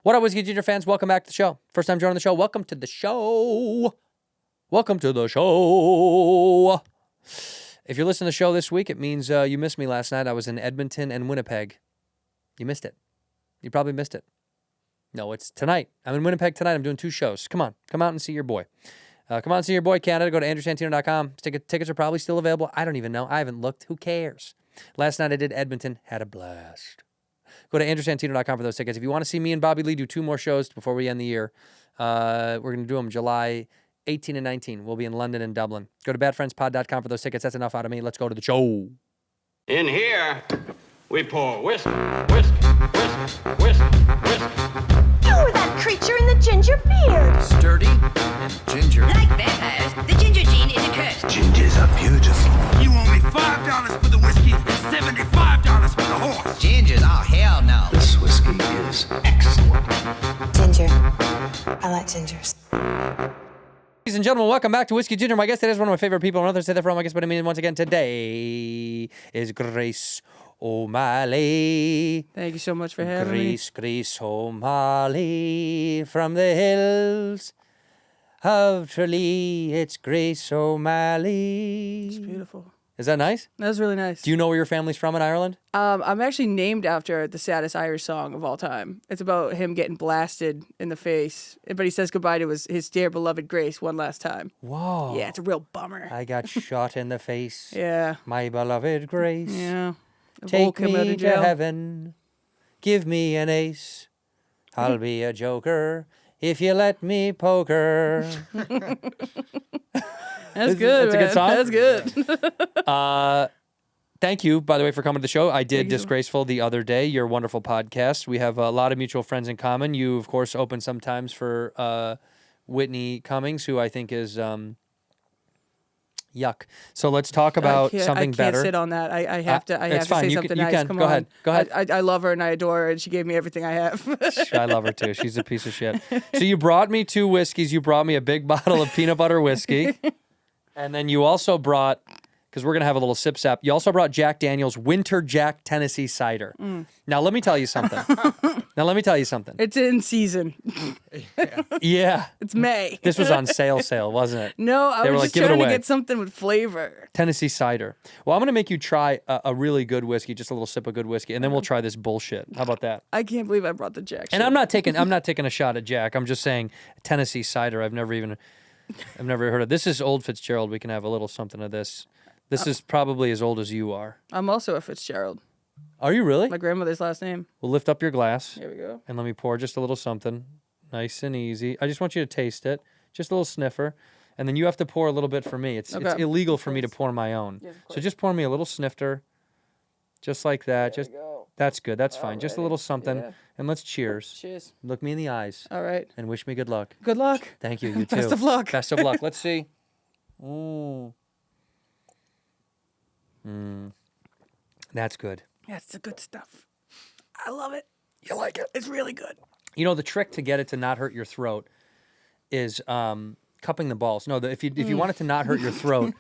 What up, Whiskey Ginger fans? Welcome back to the show. First time joining the show, welcome to the show. Welcome to the show. If you're listening to the show this week, it means you missed me last night. I was in Edmonton and Winnipeg. You missed it. You probably missed it. No, it's tonight. I'm in Winnipeg tonight. I'm doing 2 shows. Come on. Come out and see your boy. Come out and see your boy, Canada. Go to andrewsantino.com. Tickets are probably still available. I don't even know. I haven't looked. Who cares? Last night I did Edmonton. Had a blast. Go to andrewsantino.com for those tickets. If you want to see me and Bobby Lee do 2 more shows before we end the year, we're going to do them July 18 and 19. We'll be in London and Dublin. Go to badfriendspod.com for those tickets. That's enough out of me. Let's go to the show. In here, we pour whiskey, whiskey, whiskey, whiskey, whiskey. You were that creature in the ginger beard. Sturdy and ginger. Like vampires, the ginger gene is a curse. Gingers are beautiful. You owe me $5 for the whiskey and $75 for the horse. Gingers? Oh, hell no. This whiskey is excellent. Ginger. I like gingers. Ladies and gentlemen, welcome back to Whiskey Ginger. My guest today is one of my favorite people. Another say that for all my guests, but I mean once again today is Grace O'Malley. Thank you so much for having me. Grace O'Malley from the hills of Tralee. It's Grace O'Malley. It's beautiful. Is that nice? That was really nice. Do you know where your family's from in Ireland? I'm actually named after the saddest Irish song of all time. It's about him getting blasted in the face, but he says goodbye to his dear beloved Grace one last time. Whoa. Yeah, it's a real bummer. I got shot in the face. Yeah. My beloved Grace. Yeah. Take me to heaven. Give me an ace. I'll be a joker if you let me poker. That's good. That's a good song? That's good. Thank you, by the way, for coming to the show. I did Disgraceful the other day, your wonderful podcast. We have a lot of mutual friends in common. You, of course, open sometimes for Whitney Cummings, who I think is yuck. So let's talk about something better. I can't sit on that. I have to. I have to fine. say You something can, nice. you can. Come Go on. ahead. Go ahead. I love her and I adore her, and she gave me everything I have. I love her too. She's a piece of shit. So you brought me 2 whiskeys. You brought me a big bottle of peanut butter whiskey. And then you also brought, because we're going to have a little sip sap, you also brought Jack Daniel's Winter Jack Tennessee Cider. Now, let me tell you something. It's in season. Yeah. It's May. This was on sale, wasn't it? No, I They were was like, just "Give it trying to away." get something with flavor. Tennessee Cider. Well, I'm going to make you try a really good whiskey, just a little sip of good whiskey, and then we'll try this bullshit. How about that? I can't believe I brought the Jack. And I'm not taking a shot at Jack. I'm just saying Tennessee Cider. I've never heard of. This is Old Fitzgerald. We can have a little something of this. This is probably as old as you are. I'm also a Fitzgerald. Are you really? My grandmother's last name. We'll lift up your glass. Here we go. And let me pour just a little something. Nice and easy. I just want you to taste it. Just a little sniffer. And then you have to pour a little bit for me. It's illegal for me to pour my own. Yes, so just pour me a little snifter. Just like that. There we go. That's good. That's fine. Just a little something. Yeah. And let's cheers. Cheers. Look me in the eyes. All right. And wish me good luck. Good luck. Thank you. You too. Best of luck. Best of luck. Let's see. That's good. That's the good stuff. I love it. You like it? It's really good. You know, the trick to get it to not hurt your throat is cupping the balls. No, if you want it to not hurt your throat,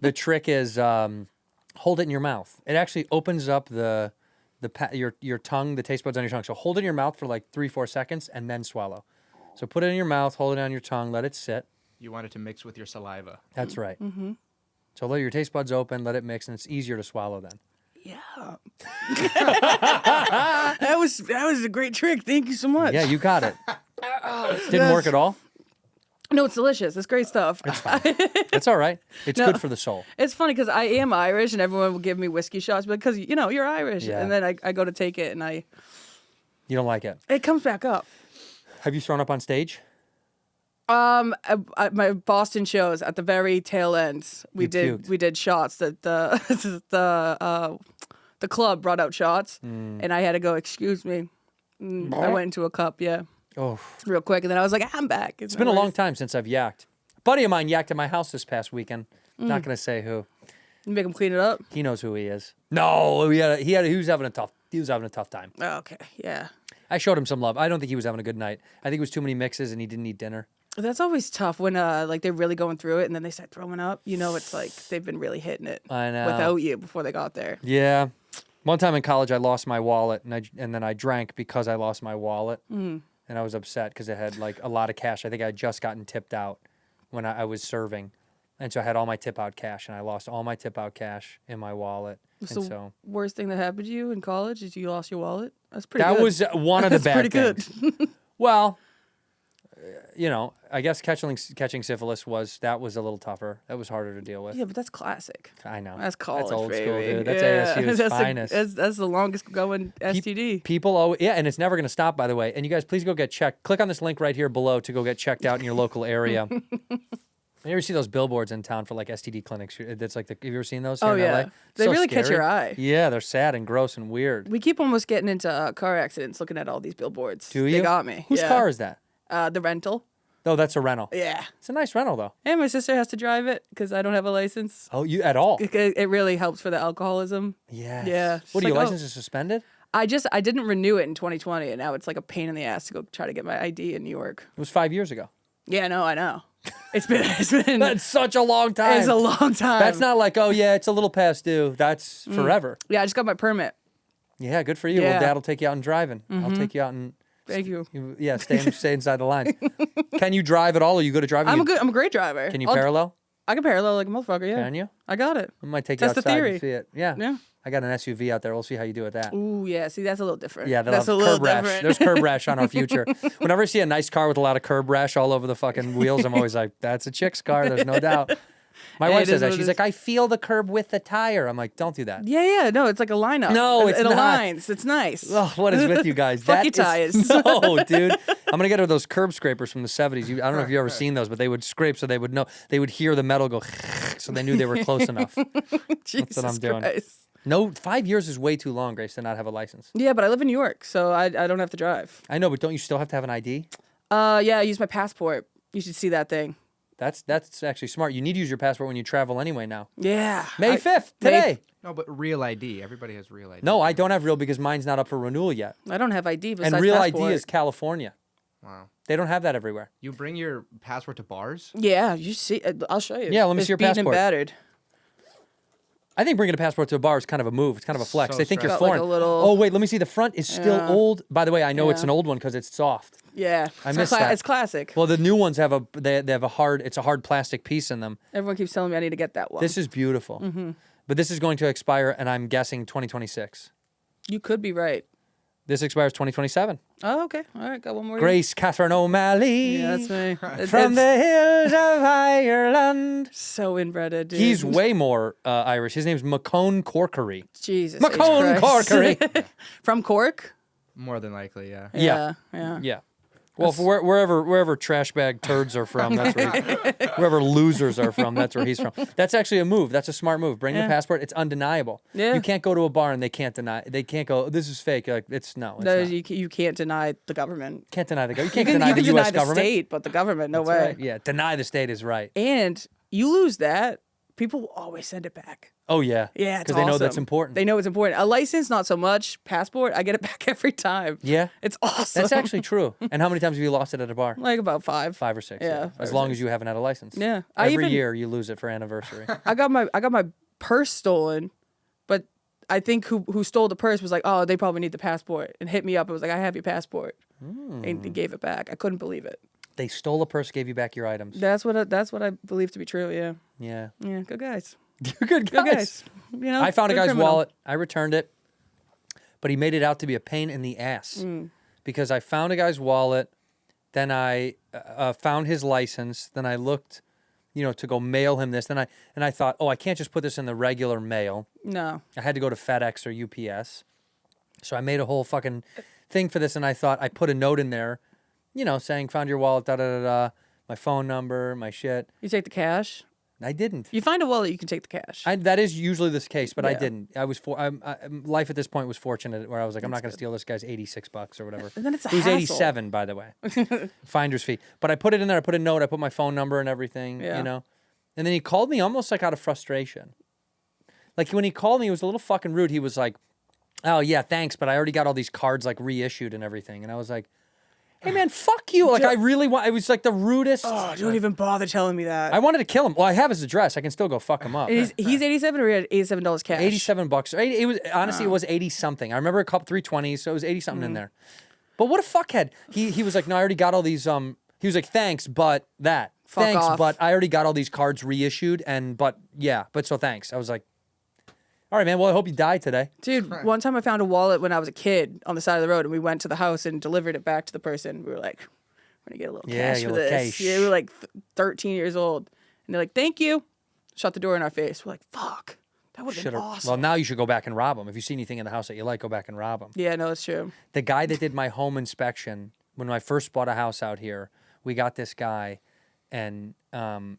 the trick is hold it in your mouth. It actually opens up your tongue, the taste buds on your tongue. So hold it in your mouth for like 3-4 seconds and then swallow. So put it in your mouth, hold it on your tongue, let it sit. You want it to mix with your saliva. That's right. Mm-hmm. So let your taste buds open, let it mix, and it's easier to swallow then. Yeah. that was a great trick. Thank you so much. Yeah, you got it. Didn't work at all? No, it's delicious. It's great stuff. It's fine. It's all right. It's good for the soul. It's funny because I am Irish and everyone will give me whiskey shots because, you're Irish. Yeah. And then I go to take it and You don't like it? it comes back up. Have you thrown up on stage? My Boston shows at the very tail end, we did shots that the club brought out shots and I had to go, excuse me. I went into a cup, Oh, real quick. And then I was like, I'm back. it's been a long time since I've yacked. A buddy of mine yacked at my house this past weekend. Not going to say who. You make him clean it up? He knows who he is. No, he was having a tough time. Oh, okay, yeah. I showed him some love. I don't think he was having a good night. I think it was too many mixes and he didn't eat dinner. That's always tough when they're really going through it and then they start throwing up. It's like they've been really hitting it I know. without you before they got there. Yeah. One time in college, I lost my wallet, and then I drank because I lost my wallet, and I was upset because it had like a lot of cash. I think I had just gotten tipped out when I was serving, and so I had all my tip out cash, and I lost all my tip out cash in my wallet. So worst thing that happened to you in college is you lost your wallet? That's pretty good. That was one of the bad That's things. pretty good. Well, you know, I guess catching syphilis was a little tougher. That was harder to deal with. Yeah, but that's classic. I know. That's college, That's old baby. school, dude. That's Yeah. ASU's finest. That's the longest going STD. People always, and it's never going to stop, by the way. And you guys, please go get checked. Click on this link right here below to go get checked out in your local area. You ever see those billboards in town for like STD clinics? That's like, have you ever seen those here Oh, in yeah. LA? They So really catch scary. your eye. Yeah, they're sad and gross and weird. We keep almost getting into car accidents looking at all these billboards. Do you? They got me. Whose Yeah. car is that? The rental. Oh, that's a rental. Yeah. It's a nice rental, though. And my sister has to drive it because I don't have a license. Oh, you at all? It really helps for the alcoholism. Yes. Yeah. What, She's are your like, oh. license is suspended? I didn't renew it in 2020, and now it's like a pain in the ass to go try to get my ID in New York. It was 5 years ago. Yeah, no, I know. It's been That's such a long time. It's a long time. That's not like, oh, yeah, it's a little past due. That's forever. Yeah, I just got my permit. Yeah, good for you. Well, Yeah. Dad will take you out and driving. I'll take you out and... Thank you. Yeah, stay inside the lines. Can you drive at all? Or you good at driving? I'm a great driver. Can you parallel? I can parallel like a motherfucker, yeah. Can you? I got it. I might take Test you the outside theory. and see it. Yeah. Yeah. I got an SUV out there. We'll see how you do with that. Ooh, yeah. See, that's a little different. Yeah, they'll that's have a little curb rash. different. There's curb rash on our future. Whenever I see a nice car with a lot of curb rash all over the fucking wheels, I'm always like, that's a chick's car. There's no doubt. My Hey, wife it says is that. what it She's is. like, I feel the curb with the tire. I'm like, don't do that. Yeah, no, it's like a lineup. No, it's it not. aligns. It's nice. Oh, what is with you guys? Fuck That your is- tires. No, dude. I'm gonna get her those curb scrapers from the 70s. I don't know if you've ever seen those, but they would scrape so they would know. They would hear the metal go, so they knew they were close enough. Jesus what I'm doing. Christ. No, 5 years is way too long, Grace, to not have a license. Yeah, but I live in New York, so I don't have to drive. I know, but don't you still have to have an ID? Yeah, I use my passport. You should see that thing. That's actually smart. You need to use your passport when you travel anyway now. Yeah. May 5th, today. No, but real ID. Everybody has real ID. No, I don't have real because mine's not up for renewal yet. I don't have ID besides And real passport. ID is California. Wow. They don't have that everywhere. You bring your passport to bars? Yeah, you see. I'll show you. Yeah, let me It's see your beaten passport. And battered. I think bringing a passport to a bar is kind of a move. It's kind of a flex. So They think you're stressful. Got like foreign. a little- Oh, wait, let me see. The front is still Yeah. old. By the way, I know it's Yeah. an old one because it's soft. Yeah, I it's missed that. It's classic. Well, the new ones have a hard. It's a hard plastic piece in them. Everyone keeps telling me I need to get that one. This is beautiful. Mm-hmm. But this is going to expire, and I'm guessing 2026. You could be right. This expires 2027. Oh, okay. All right, got one more. Grace Catherine O'Malley. Yeah, that's me. From the hills of Ireland. So inbred, dude. He's way more Irish. His name's McCone Corkery. Jesus. McCone H. Christ. Corkery. From Cork. More than likely, yeah. Yeah. Yeah. Yeah. Well, wherever trash bag turds are from, that's where wherever losers are from, that's where he's from. That's actually a move. That's a smart move. Bring the Yeah. passport. It's undeniable. Yeah. You can't go to a bar and they can't deny. They can't go. This is fake. You're like it's no. It's No, not. you can't deny the government. Can't deny the. You can't You deny can the U.S. deny the government. state, but the government, no That's way. right. Yeah, deny the state is right. And you lose that, people will always send it back. Oh yeah. Yeah, it's because they know that's awesome. important. They know it's important. A license, not so much. Passport, I get it back every time. Yeah. It's awesome. That's actually true. And how many times have you lost it at a bar? like about 5. 5 or 6. Yeah, 5 As or long 6. as you haven't had a license. Yeah. I Every even- year you lose it for anniversary. I got my purse stolen, but I think who stole the purse was like, oh, they probably need the passport, and hit me up. It was like, I have your passport, and he gave it back. I couldn't believe it. They stole a purse, gave you back your items. That's what I believe to be true. Yeah, Yeah. yeah, good guys, You're good good guys. guys. You know, I found a good guy's criminal. wallet. I returned it, but he made it out to be a pain in the ass because I found a guy's wallet. Then I found his license. Then I looked, to go mail him this. Then I thought, oh, I can't just put this in the regular mail. No, I had to go to FedEx or UPS. So I made a whole fucking thing for this, and I thought I put a note in there, saying found your wallet, da da da da, my phone number, my shit. you take the cash. I didn't. You find a wallet, you can take the cash. That is usually the case, but I Yeah. didn't. Life at this point was fortunate where I was like, I'm not going to steal this guy's $86 or whatever. And then it's a It was hassle. 87, by the way. Finder's fee. But I put it in there. I put a note. I put my phone number and everything. Yeah. And then he called me almost like out of frustration. Like when he called me, he was a little fucking rude. He was like, "Oh yeah, thanks, but I already got all these cards like reissued and everything." And I was like, Hey man, fuck you. Like I really want. It was like the rudest. Oh, don't even bother telling me that. I wanted to kill him. Well, I have his address. I can still go fuck him up. He's 87 or he had $87 cash? $87. It was honestly it was 80 something. I remember a couple 320s, so it was 80 something in there. But what a fuckhead. He was like, no, I already got all these. He was like, thanks, but that. Fuck Thanks, off. but I already got all these cards reissued, but so thanks. I was like, all right, man. Well, I hope you die today. Dude, one time I found a wallet when I was a kid on the side of the road, and we went to the house and delivered it back to the person. We were like, we're going to get a little cash you for little this. cash. Yeah, we were like 13 years old. And they're like, thank you. Shut the door in our face. We're like, fuck. That would have been awesome. Well, now you should go back and rob them. If you see anything in the house that you like, go back and rob them. Yeah, no, it's true. The guy that did my home inspection, when I first bought a house out here, we got this guy, and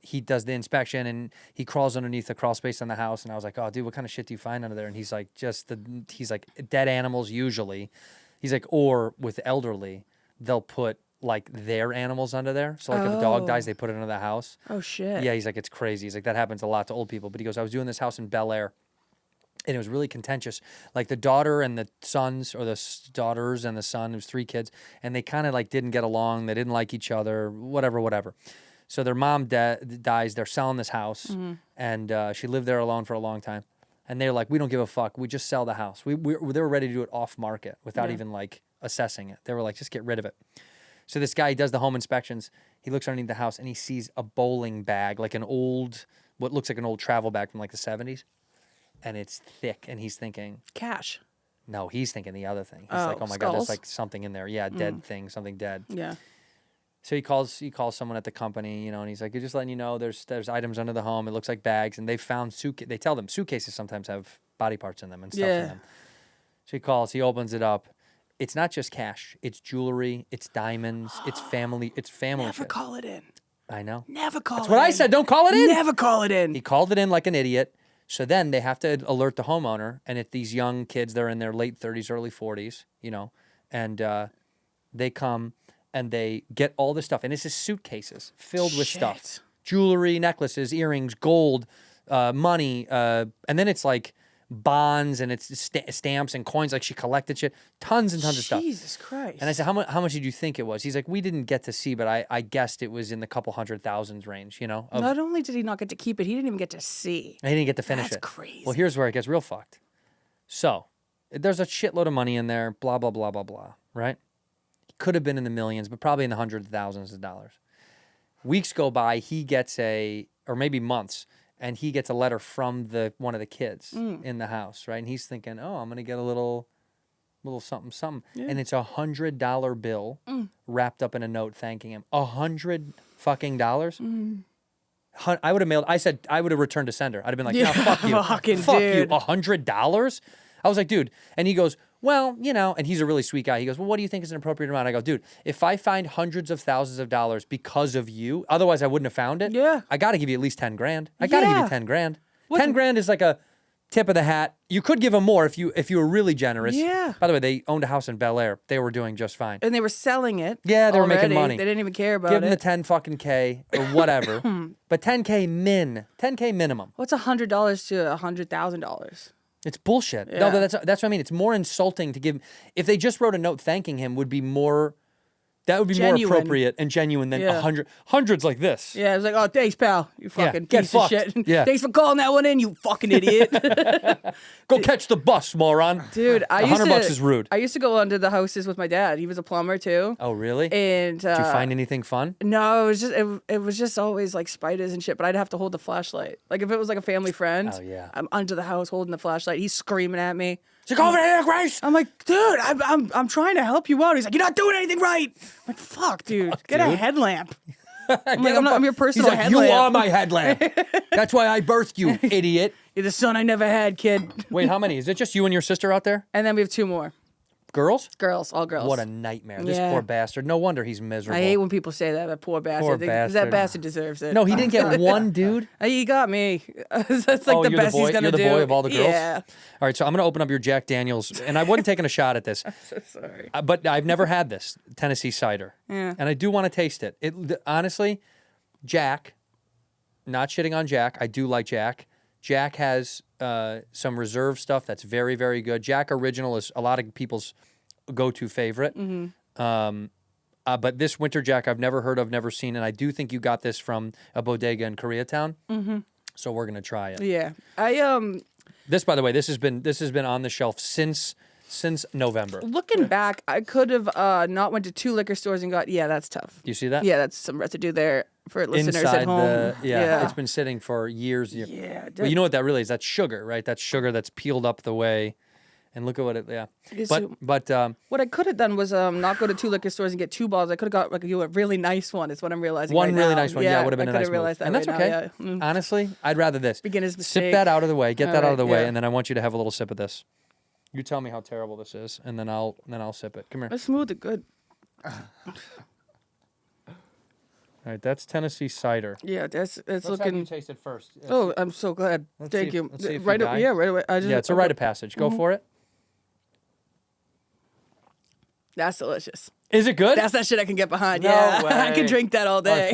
he does the inspection, and he crawls underneath the crawl space on the house, and I was like, oh, dude, what kind of shit do you find under there? And he's like, he's like, dead animals usually. He's like, or with elderly, they'll put like their animals under there. So like if a dog dies, they put it under the house. Oh, shit. Yeah, he's like, it's crazy. He's like, that happens a lot to old people. But he goes, I was doing this house in Bel Air, and it was really contentious. Like the daughter and the sons, or the daughters and the son, it was 3 kids, and they kind of like didn't get along. They didn't like each other, whatever. So their mom dies. They're selling this house, and she lived there alone for a long time. And they're like, we don't give a fuck. We just sell the house. They were ready to do it off market without even like assessing it. They were like, just get rid of it. So this guy does the home inspections. He looks underneath the house and he sees a bowling bag, like what looks like an old travel bag from like the 70s. And it's thick. And he's thinking, Cash. no, he's thinking the other thing. He's like, oh my God, skulls? there's like something in there. Yeah, dead thing, something dead. Yeah. So he calls someone at the company, and he's like, just letting you know there's items under the home. It looks like bags. And they found they tell them suitcases sometimes have body parts in them and stuff in them. So he opens it up. It's not just cash. It's jewelry. It's diamonds. It's family. It's family. Never shit. call it in. I know. Never call it in. That's what I said. Don't call it in. Never call it in. He called it in like an idiot. So then they have to alert the homeowner. And if these young kids, they're in their late 30s, early 40s, and they come and they get all this stuff. And it's just suitcases filled with stuff. Jewelry, necklaces, earrings, gold, money. And then it's like bonds and it's stamps and coins. Like she collected shit, tons and tons of stuff. Jesus Christ. And I said, how much did you think it was? He's like, we didn't get to see, but I guessed it was in the couple $100,000s range, Not only did he not get to keep it, he didn't even get to see. And he didn't get to finish That's it. crazy. Well, here's where it gets real fucked. So there's a shitload of money in there, blah, blah, blah, blah, blah, right? It could have been in the millions, but probably in the hundreds of thousands of dollars. Weeks go by, he gets or maybe months, and he gets a letter from one of the kids in the house, right? And he's thinking, oh, I'm going to get a little something. Yeah. And it's $100 bill wrapped up in a note thanking him. $100 fucking dollars? I would have mailed, I said, I would have returned to sender. I'd have been like, no, fuck you. Fuck you. $100? I was like, dude. And he goes, well, and he's a really sweet guy. He goes, well, what do you think is an appropriate amount? I go, dude, if I find hundreds of thousands of dollars because of you, otherwise I wouldn't have found it. Yeah. I got to give you at least 10 grand. I got to give you 10 grand. 10 grand is like a tip of the hat. You could give him more if you were really generous. Yeah. By the way, they owned a house in Bel Air. They were doing just fine. And they were selling it. Yeah, they were making already. money. They didn't even care about Give them it. the 10 fucking K or whatever. But 10K minimum. What's $100 to $100,000? It's bullshit. Yeah. No, but that's what I mean. It's more insulting to give. If they just wrote a note thanking him, would be more. That would be Genuine. more appropriate and genuine than hundreds like this. Yeah, it was like, oh, thanks, pal. You fucking get piece of fucked. shit. Yeah. Thanks for calling that one in, you fucking idiot. Go catch the bus, moron. Dude, $100 is rude. I used to go under the houses with my dad. He was a plumber too. Oh, really? And did you find anything fun? No, it was just always like spiders and shit. But I'd have to hold the flashlight. Like if it was like a family friend, oh yeah, I'm under the house holding the flashlight. He's screaming at me. He's like, over here, Grace. I'm like, dude, I'm trying to help you out. He's like, you're not doing anything right. I'm like, fuck, dude, get a headlamp. I'm like, I'm your personal He's like, headlamp. you are my headlamp. That's why I birthed you, idiot. You're the son I never had, kid. Wait, how many? Is it just you and your sister out there? And then we have 2 more. Girls? Girls, all girls. What a nightmare. This Yeah. poor bastard. No wonder he's miserable. I hate when people say that, poor bastard. Poor That bastard. bastard deserves it. No, he didn't get one dude. He got me. That's like the you're best the boy, he's gonna you're the do. boy of all the girls? Yeah. All right, so I'm going to open up your Jack Daniels, and I wasn't taking a shot at this. I'm so sorry. But I've never had this Tennessee cider. Yeah. And I do want to taste it. Honestly, Jack, not shitting on Jack. I do like Jack. Jack has some reserve stuff that's very, very good. Jack Original is a lot of people's go-to favorite. But this winter jack I've never heard of, never seen, and I do think you got this from a bodega in Koreatown. Mm-hmm. So we're gonna try it. Yeah, This, by the way, this has been on the shelf since November. looking back, I could have not went to 2 liquor stores and got. Yeah, that's tough. You see that? Yeah, that's some residue there for listeners Inside at home. it's been sitting for years. Yeah, But you know what that really is? That's sugar, right? That's sugar that's peeled up the way. And look at what it, But what I could have done was not go to 2 liquor stores and get 2 bottles. I could have got like a really nice one. Is what I'm realizing. one right really now. nice one, yeah, would have been I a nice could have realized move. that And that's right okay. now, yeah. Honestly, I'd rather this. Beginner's Sip mistake. that out of the way, get that out of the way, yeah. and then I want you to have a little sip of this. You tell me how terrible this is, and then I'll sip it. Come here. It's smooth and good. All right, that's Tennessee cider. Yeah, it's Let's have you looking. taste it first. Oh, I'm so glad. Let's see Thank if- you. let's see if you Right, die. yeah, right away. I just, Yeah, it's a rite of passage. Go for it. That's delicious. Is it good? That's that shit I can get behind. No yeah, way. I can drink that all All day. right,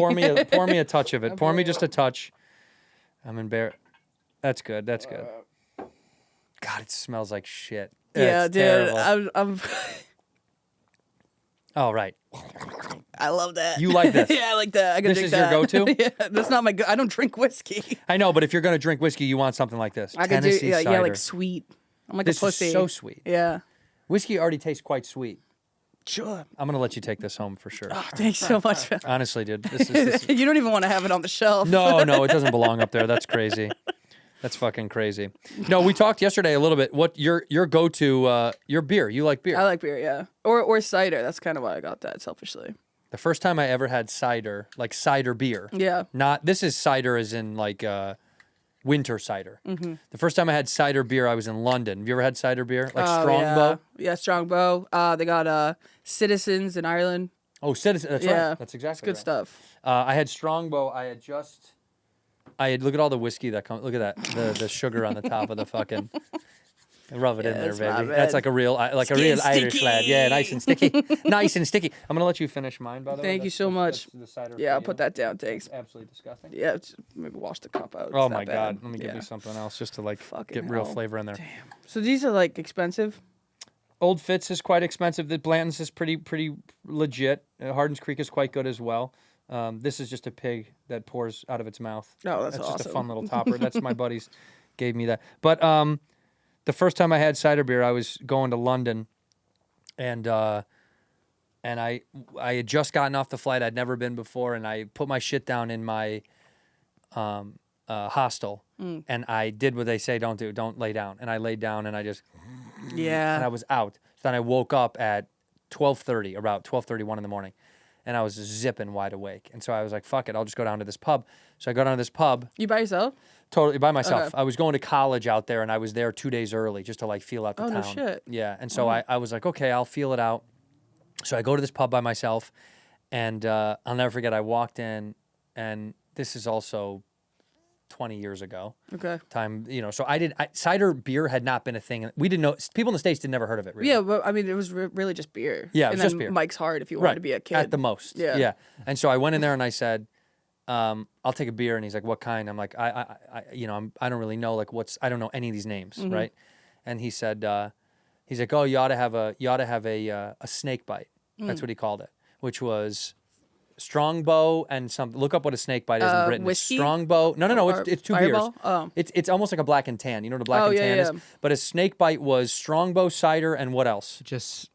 pour me a touch of it. Pour me just a touch. I'm embarrassed. That's good. That's good. God, it smells like shit. Yeah, It's dude. terrible. I'm Oh, right. I love that. You like this? Yeah, I like that. I can This drink is your that. go-to? Yeah, that's not my. I don't drink whiskey. I know, but if you're gonna drink whiskey, you want something like this. I can do Tennessee yeah, cider. like sweet. I'm like This a pussy. is so sweet. Yeah. Whiskey already tastes quite sweet. Sure. I'm gonna let you take this home for sure. Oh, thanks so much. Honestly, dude. This is You don't even want to have it on the shelf. no, it doesn't belong up there. That's crazy. That's fucking crazy. No, we talked yesterday a little bit. What your go-to your beer? You like beer? I like beer, yeah. Or cider. That's kind of why I got that selfishly. The first time I ever had cider, like cider beer. Yeah. Not this is cider as in like winter cider. Mm-hmm. The first time I had cider beer, I was in London. Have you ever had cider beer? Like Strongbow? Yeah, Strongbow. They got Citizens in Ireland. Oh, Citizen. That's Yeah. right. That's exactly It's good right. stuff. I had Strongbow. I had look at all the whiskey that comes. Look at that, the sugar on the top of the fucking. Rub it in there, that's my baby. bad. That's like a real Irish lad. Yeah, nice and sticky. Nice and sticky. I'm gonna let you finish mine, by the way. Thank you so much. That's the cider Yeah, for I'll you. put that down. Thanks. It's absolutely disgusting. Yeah, maybe wash the cup out. It's Oh not my bad. god. Let me give Yeah. me something else just to like Fucking get real hell. flavor in there. So these are like expensive. Old Fitz is quite expensive. The Blanton's is pretty legit. Hardin's Creek is quite good as well. This is just a pig that pours out of its mouth. Oh, that's just a awesome. fun little topper. That's my buddies gave me that. But the first time I had cider beer, I was going to London, and I had just gotten off the flight. I'd never been before, and I put my shit down in my hostel, and I did what they say don't do. Don't lay down. And I laid down, and I Yeah. was out. So then I woke up at 12:30, about 12:31 in the morning, and I was zipping wide awake. And so I was like, fuck it, I'll just go down to this pub. So I go down to this pub. You by yourself? Totally by myself. Okay. I was going to college out there, and I was there 2 days early just to like feel out the Oh, no town. shit. Yeah, and so I was like, okay, I'll feel it out. So I go to this pub by myself, and I'll never forget. I walked in, and this is also 20 years ago. Okay. So cider beer had not been a thing. We didn't know. People in the States had never heard of it. Really. Yeah, but I mean, it was really just beer. Yeah, it and was then just beer. Mike's Hard if you wanted to be a kid. At the most. Yeah. Yeah. And so I went in there and I said, I'll take a beer. And he's like, what kind? I'm like, I don't really know. Like, I don't know any of these names, Mm-hmm. right? And he said, he's like, oh, you ought to have a snakebite. That's what he called it, which was Strongbow and some. Look up what a snakebite is in Britain. It's whiskey? Strongbow. No. Or It's two Fireball? beers. Oh. It's almost like a black and tan. You know what a black Oh, and yeah, tan yeah. is? But a snakebite was Strongbow, cider, and what else? Just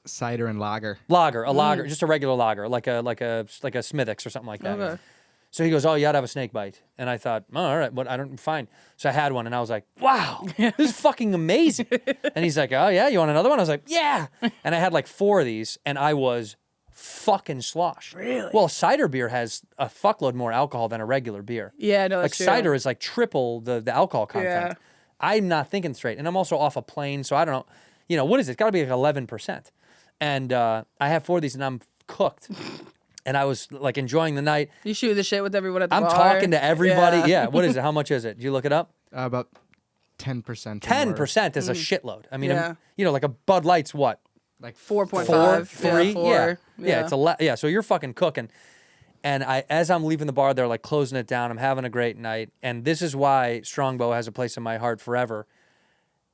cider and lager. Lager, just a regular lager, like a Smithwick's or something like that. Okay. So he goes, "Oh, you ought to have a snake bite," and I thought, "Oh, all right, what? I don't fine." So I had one, and I was like, "Wow, this is fucking amazing." And he's like, "Oh yeah, you want another one?" I was like, "Yeah," and I had like 4 of these, and I was fucking sloshed. Really? Well, cider beer has a fuckload more alcohol than a regular beer. Yeah, no, Like that's true. cider is like triple the alcohol content. Yeah. I'm not thinking straight, and I'm also off a plane, so I don't know. You know what is it? It's got to be like 11%. And I have 4 of these, and I'm cooked. And I was like enjoying the night. You shoot the shit with everyone at the I'm bar. talking to everybody. Yeah. Yeah. What is it? How much is it? Did you look it up? About 10%. 10% is a shitload. I mean, Yeah. like a Bud Light's what? Like 4.5. 4, 3? Yeah, 4. Yeah. It's a lot. Yeah. So you're fucking cooking. And as I'm leaving the bar, they're like closing it down. I'm having a great night. And this is why Strongbow has a place in my heart forever.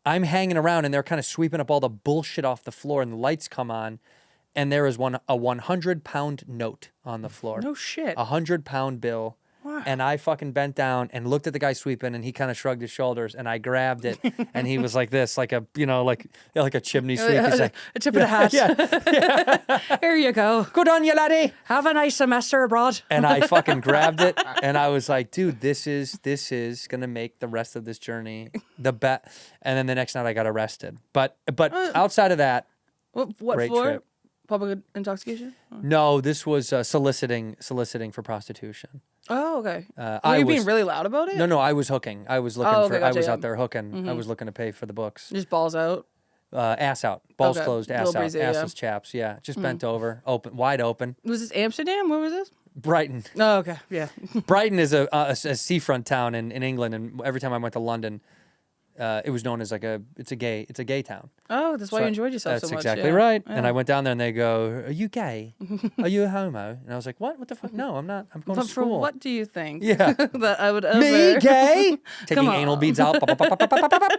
I'm hanging around and they're kind of sweeping up all the bullshit off the floor and the lights come on. and there is a 100-pound note on the floor. No shit. A 100-pound bill. Wow. And I fucking bent down and looked at the guy sweeping, and he kind of shrugged his shoulders, and I grabbed it, and he was like this, like a like a chimney sweep. He's like, a tip of the hat. yeah. Here you go. Good on you, laddie. Have a nice semester abroad. And I fucking grabbed it, and I was like, dude, this is gonna make the rest of this journey the best. And then the next night I got arrested. But outside of that, What great for? trip. Public intoxication? No, this was soliciting for prostitution. Oh, okay. I Were you was being really loud about it? No, I was hooking. I was looking Oh, for. okay, I gotcha, was yeah. out there hooking. I was looking to pay for the books. Just balls out. Ass out, balls Okay. closed, ass Little out, breezy, yeah. assless chaps. Yeah, just bent over, wide open. Was this Amsterdam? Where was this? Brighton. Oh, okay. Yeah. Brighton is a seafront town in England, and every time I went to London, it was known as it's a gay town. Oh, that's why you enjoyed yourself so That's much. exactly yeah. right. Yeah. And I went down there, and they go, "Are you gay? Are you a homo?" And I was like, "What? What the fuck? No, I'm not. I'm going But to for school." what do you think? Yeah. that I would ever... Me gay? Taking Come anal on. beads out. Pop, pop, pop, pop, pop, pop, pop.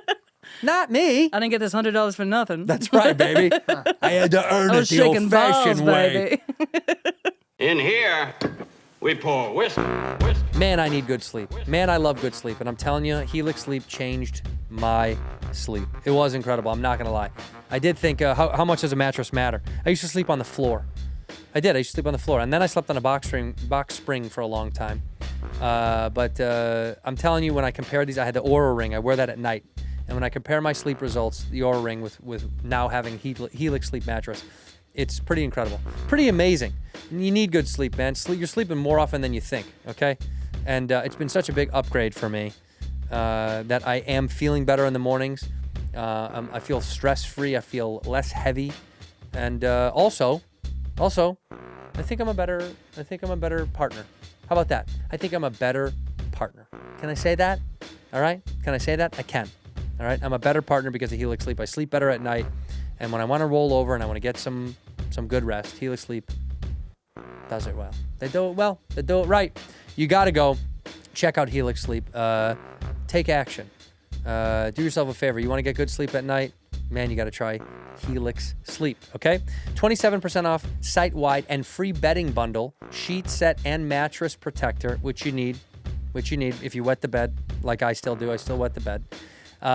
Not me. I didn't get this $100 for nothing. That's right, baby. I had to earn I it was the shaking balls, old-fashioned way. baby. In here, we pour whiskey. Man, I need good sleep. Man, I love good sleep. And I'm telling you, Helix Sleep changed my sleep. It was incredible. I'm not going to lie. I did think, how much does a mattress matter? I used to sleep on the floor. I did. I used to sleep on the floor. And then I slept on a box spring for a long time. But I'm telling you, when I compare these, I had the Oura Ring. I wear that at night. And when I compare my sleep results, the Oura Ring with now having Helix Sleep mattress, it's pretty incredible. Pretty amazing. And you need good sleep, man. You're sleeping more often than you think, okay? And it's been such a big upgrade for me that I am feeling better in the mornings. I feel stress-free. I feel less heavy. And also, I think I'm a better partner. How about that? I think I'm a better partner. Can I say that? All right? Can I say that? I can. All right? I'm a better partner because of Helix Sleep. I sleep better at night. And when I want to roll over and I want to get some good rest, Helix Sleep does it well. They do it well. They do it right. You got to go check out Helix Sleep. Take action. Do yourself a favor. You want to get good sleep at night? Man, you got to try Helix Sleep, okay? 27% off site-wide and free bedding bundle, sheet set and mattress protector, which you need if you wet the bed, like I still do. I still wet the bed.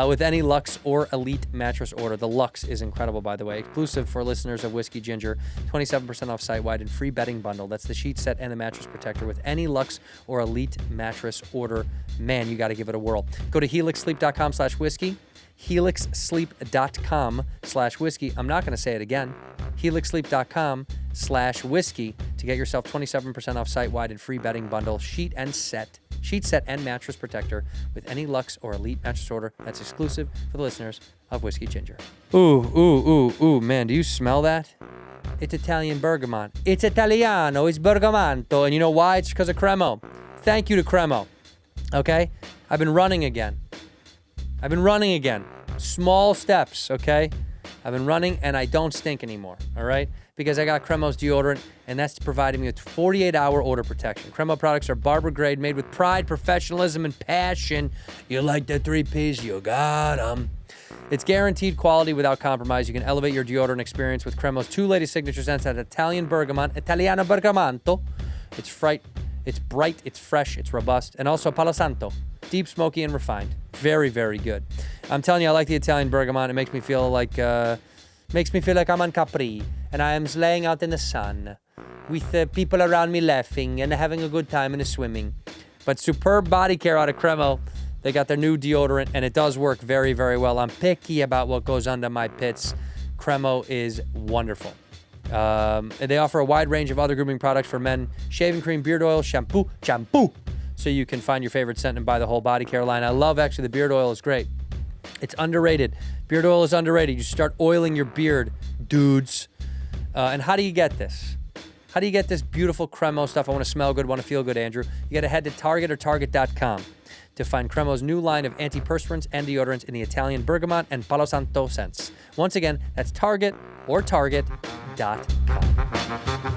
With any Luxe or Elite mattress order. The Luxe is incredible, by the way. Exclusive for listeners of Whiskey Ginger. 27% off site-wide and free bedding bundle. That's the sheet set and the mattress protector. With any Luxe or Elite mattress order, man, you got to give it a whirl. Go to helixsleep.com/whiskey. helixsleep.com/whiskey. I'm not going to say it again. helixsleep.com/whiskey to get yourself 27% off site-wide and free bedding bundle, sheet set and mattress protector with any Luxe or Elite mattress order. That's exclusive for the listeners of Whiskey Ginger. Ooh, man, do you smell that? It's Italian bergamot. It's Italiano. It's bergamanto. And you know why? It's because of CREMO. Thank you to CREMO. Okay? I've been running again. Small steps, okay? I've been running and I don't stink anymore, all right? Because I got CREMO's deodorant, and that's providing me with 48-hour odor protection. CREMO products are barber grade, made with pride, professionalism, and passion. You like the 3 Ps? You got them. It's guaranteed quality without compromise. You can elevate your deodorant experience with CREMO's 2 latest signature scents at Italiano Bergamanto. It's bright, it's fresh, it's robust. And also Palo Santo, deep, smoky, and refined. Very, very good. I'm telling you, I like the Italian bergamot. It makes me feel like I'm on Capri and I am laying out in the sun with people around me laughing and having a good time and swimming. But superb body care out of CREMO. They got their new deodorant and it does work very, very well. I'm picky about what goes under my pits. CREMO is wonderful. They offer a wide range of other grooming products for men: shaving cream, beard oil, shampoo. So you can find your favorite scent and buy the whole body care line. I love, actually, the beard oil is great. It's underrated. Beard oil is underrated. You start oiling your beard, dudes. And how do you get this? How do you get this beautiful CREMO stuff? I want to smell good, want to feel good, Andrew. You got to head to Target or Target.com to find CREMO's new line of antiperspirants and deodorants in the Italian bergamot and Palo Santo scents. Once again, that's Target or Target.com.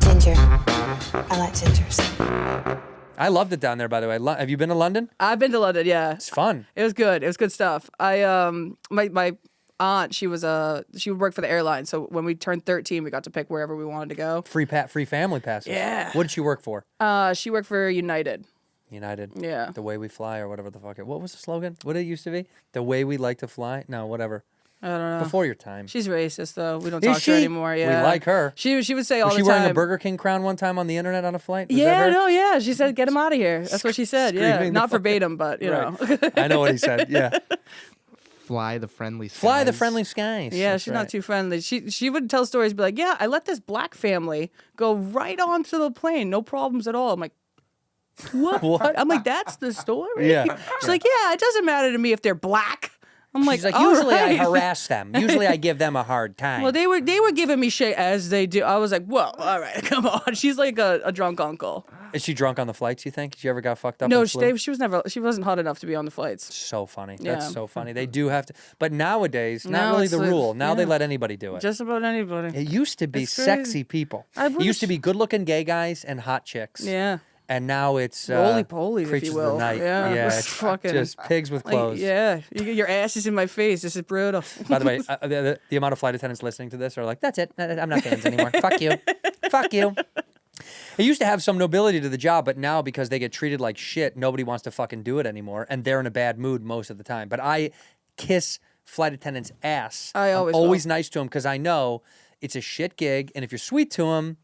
Ginger. I like gingers. I loved it down there, by the way. Have you been to London? I've been to London, yeah. It's fun. It was good. It was good stuff. I aunt, she would work for the airline. So when we turned 13, we got to pick wherever we wanted to go. Free family passes. Yeah. What did she work for? She worked for United. United. Yeah. The way we fly, or whatever the fuck it. What was the slogan? What did it used to be? The way we like to fly? No, whatever. I don't know. Before your time. She's racist though. We don't Is talk to her she? anymore. Yeah. We like her. She would say all Was the she time. wearing a Burger King crown one time on the internet on a flight? Was that Yeah, her? no, yeah. She said, "Get him out of here." That's what she said. Yeah, Screaming the not fuck- verbatim, but you know. I know what he said. Yeah. Fly the friendly skies. Fly the friendly skies. Yeah, That's she's right. not too friendly. She would tell stories, be like, "Yeah, I let this black family go right onto the plane, no problems at all." I'm like, "What?" What? I'm like, "That's the story." Yeah. She's like, "Yeah, it doesn't matter to me if they're black." I'm like, She's like, "All usually I right." harass them. Usually I give them a hard time. Well, they were giving me shit as they do. I was like, "Whoa, all right, come on." She's like a drunk uncle. Is she drunk on the flights, you think? She ever got fucked up? No, and flew? she wasn't hot enough to be on the flights. So funny. Yeah. That's so funny. They do have to. But nowadays, not Now really it's the like- rule. Now they yeah. let anybody do it. Just about anybody. It used to be It's crazy. sexy people. I It used to wish- be good-looking gay guys and hot chicks. Yeah. And now it's Roly-polies, if creatures you will. of the night. Yeah, Yeah, it's it's fucking- just pigs with Like, clothes. yeah, your ass is in my face. This is brutal. By the way, the amount of flight attendants listening to this are like, "That's it. I'm not fans anymore. Fuck you. Fuck you." It used to have some nobility to the job, but now because they get treated like shit, nobody wants to fucking do it anymore, and they're in a bad mood most of the time. But I kiss flight attendants' ass. I always I'm will. always nice to them because I know it's a shit gig, and if you're sweet to them,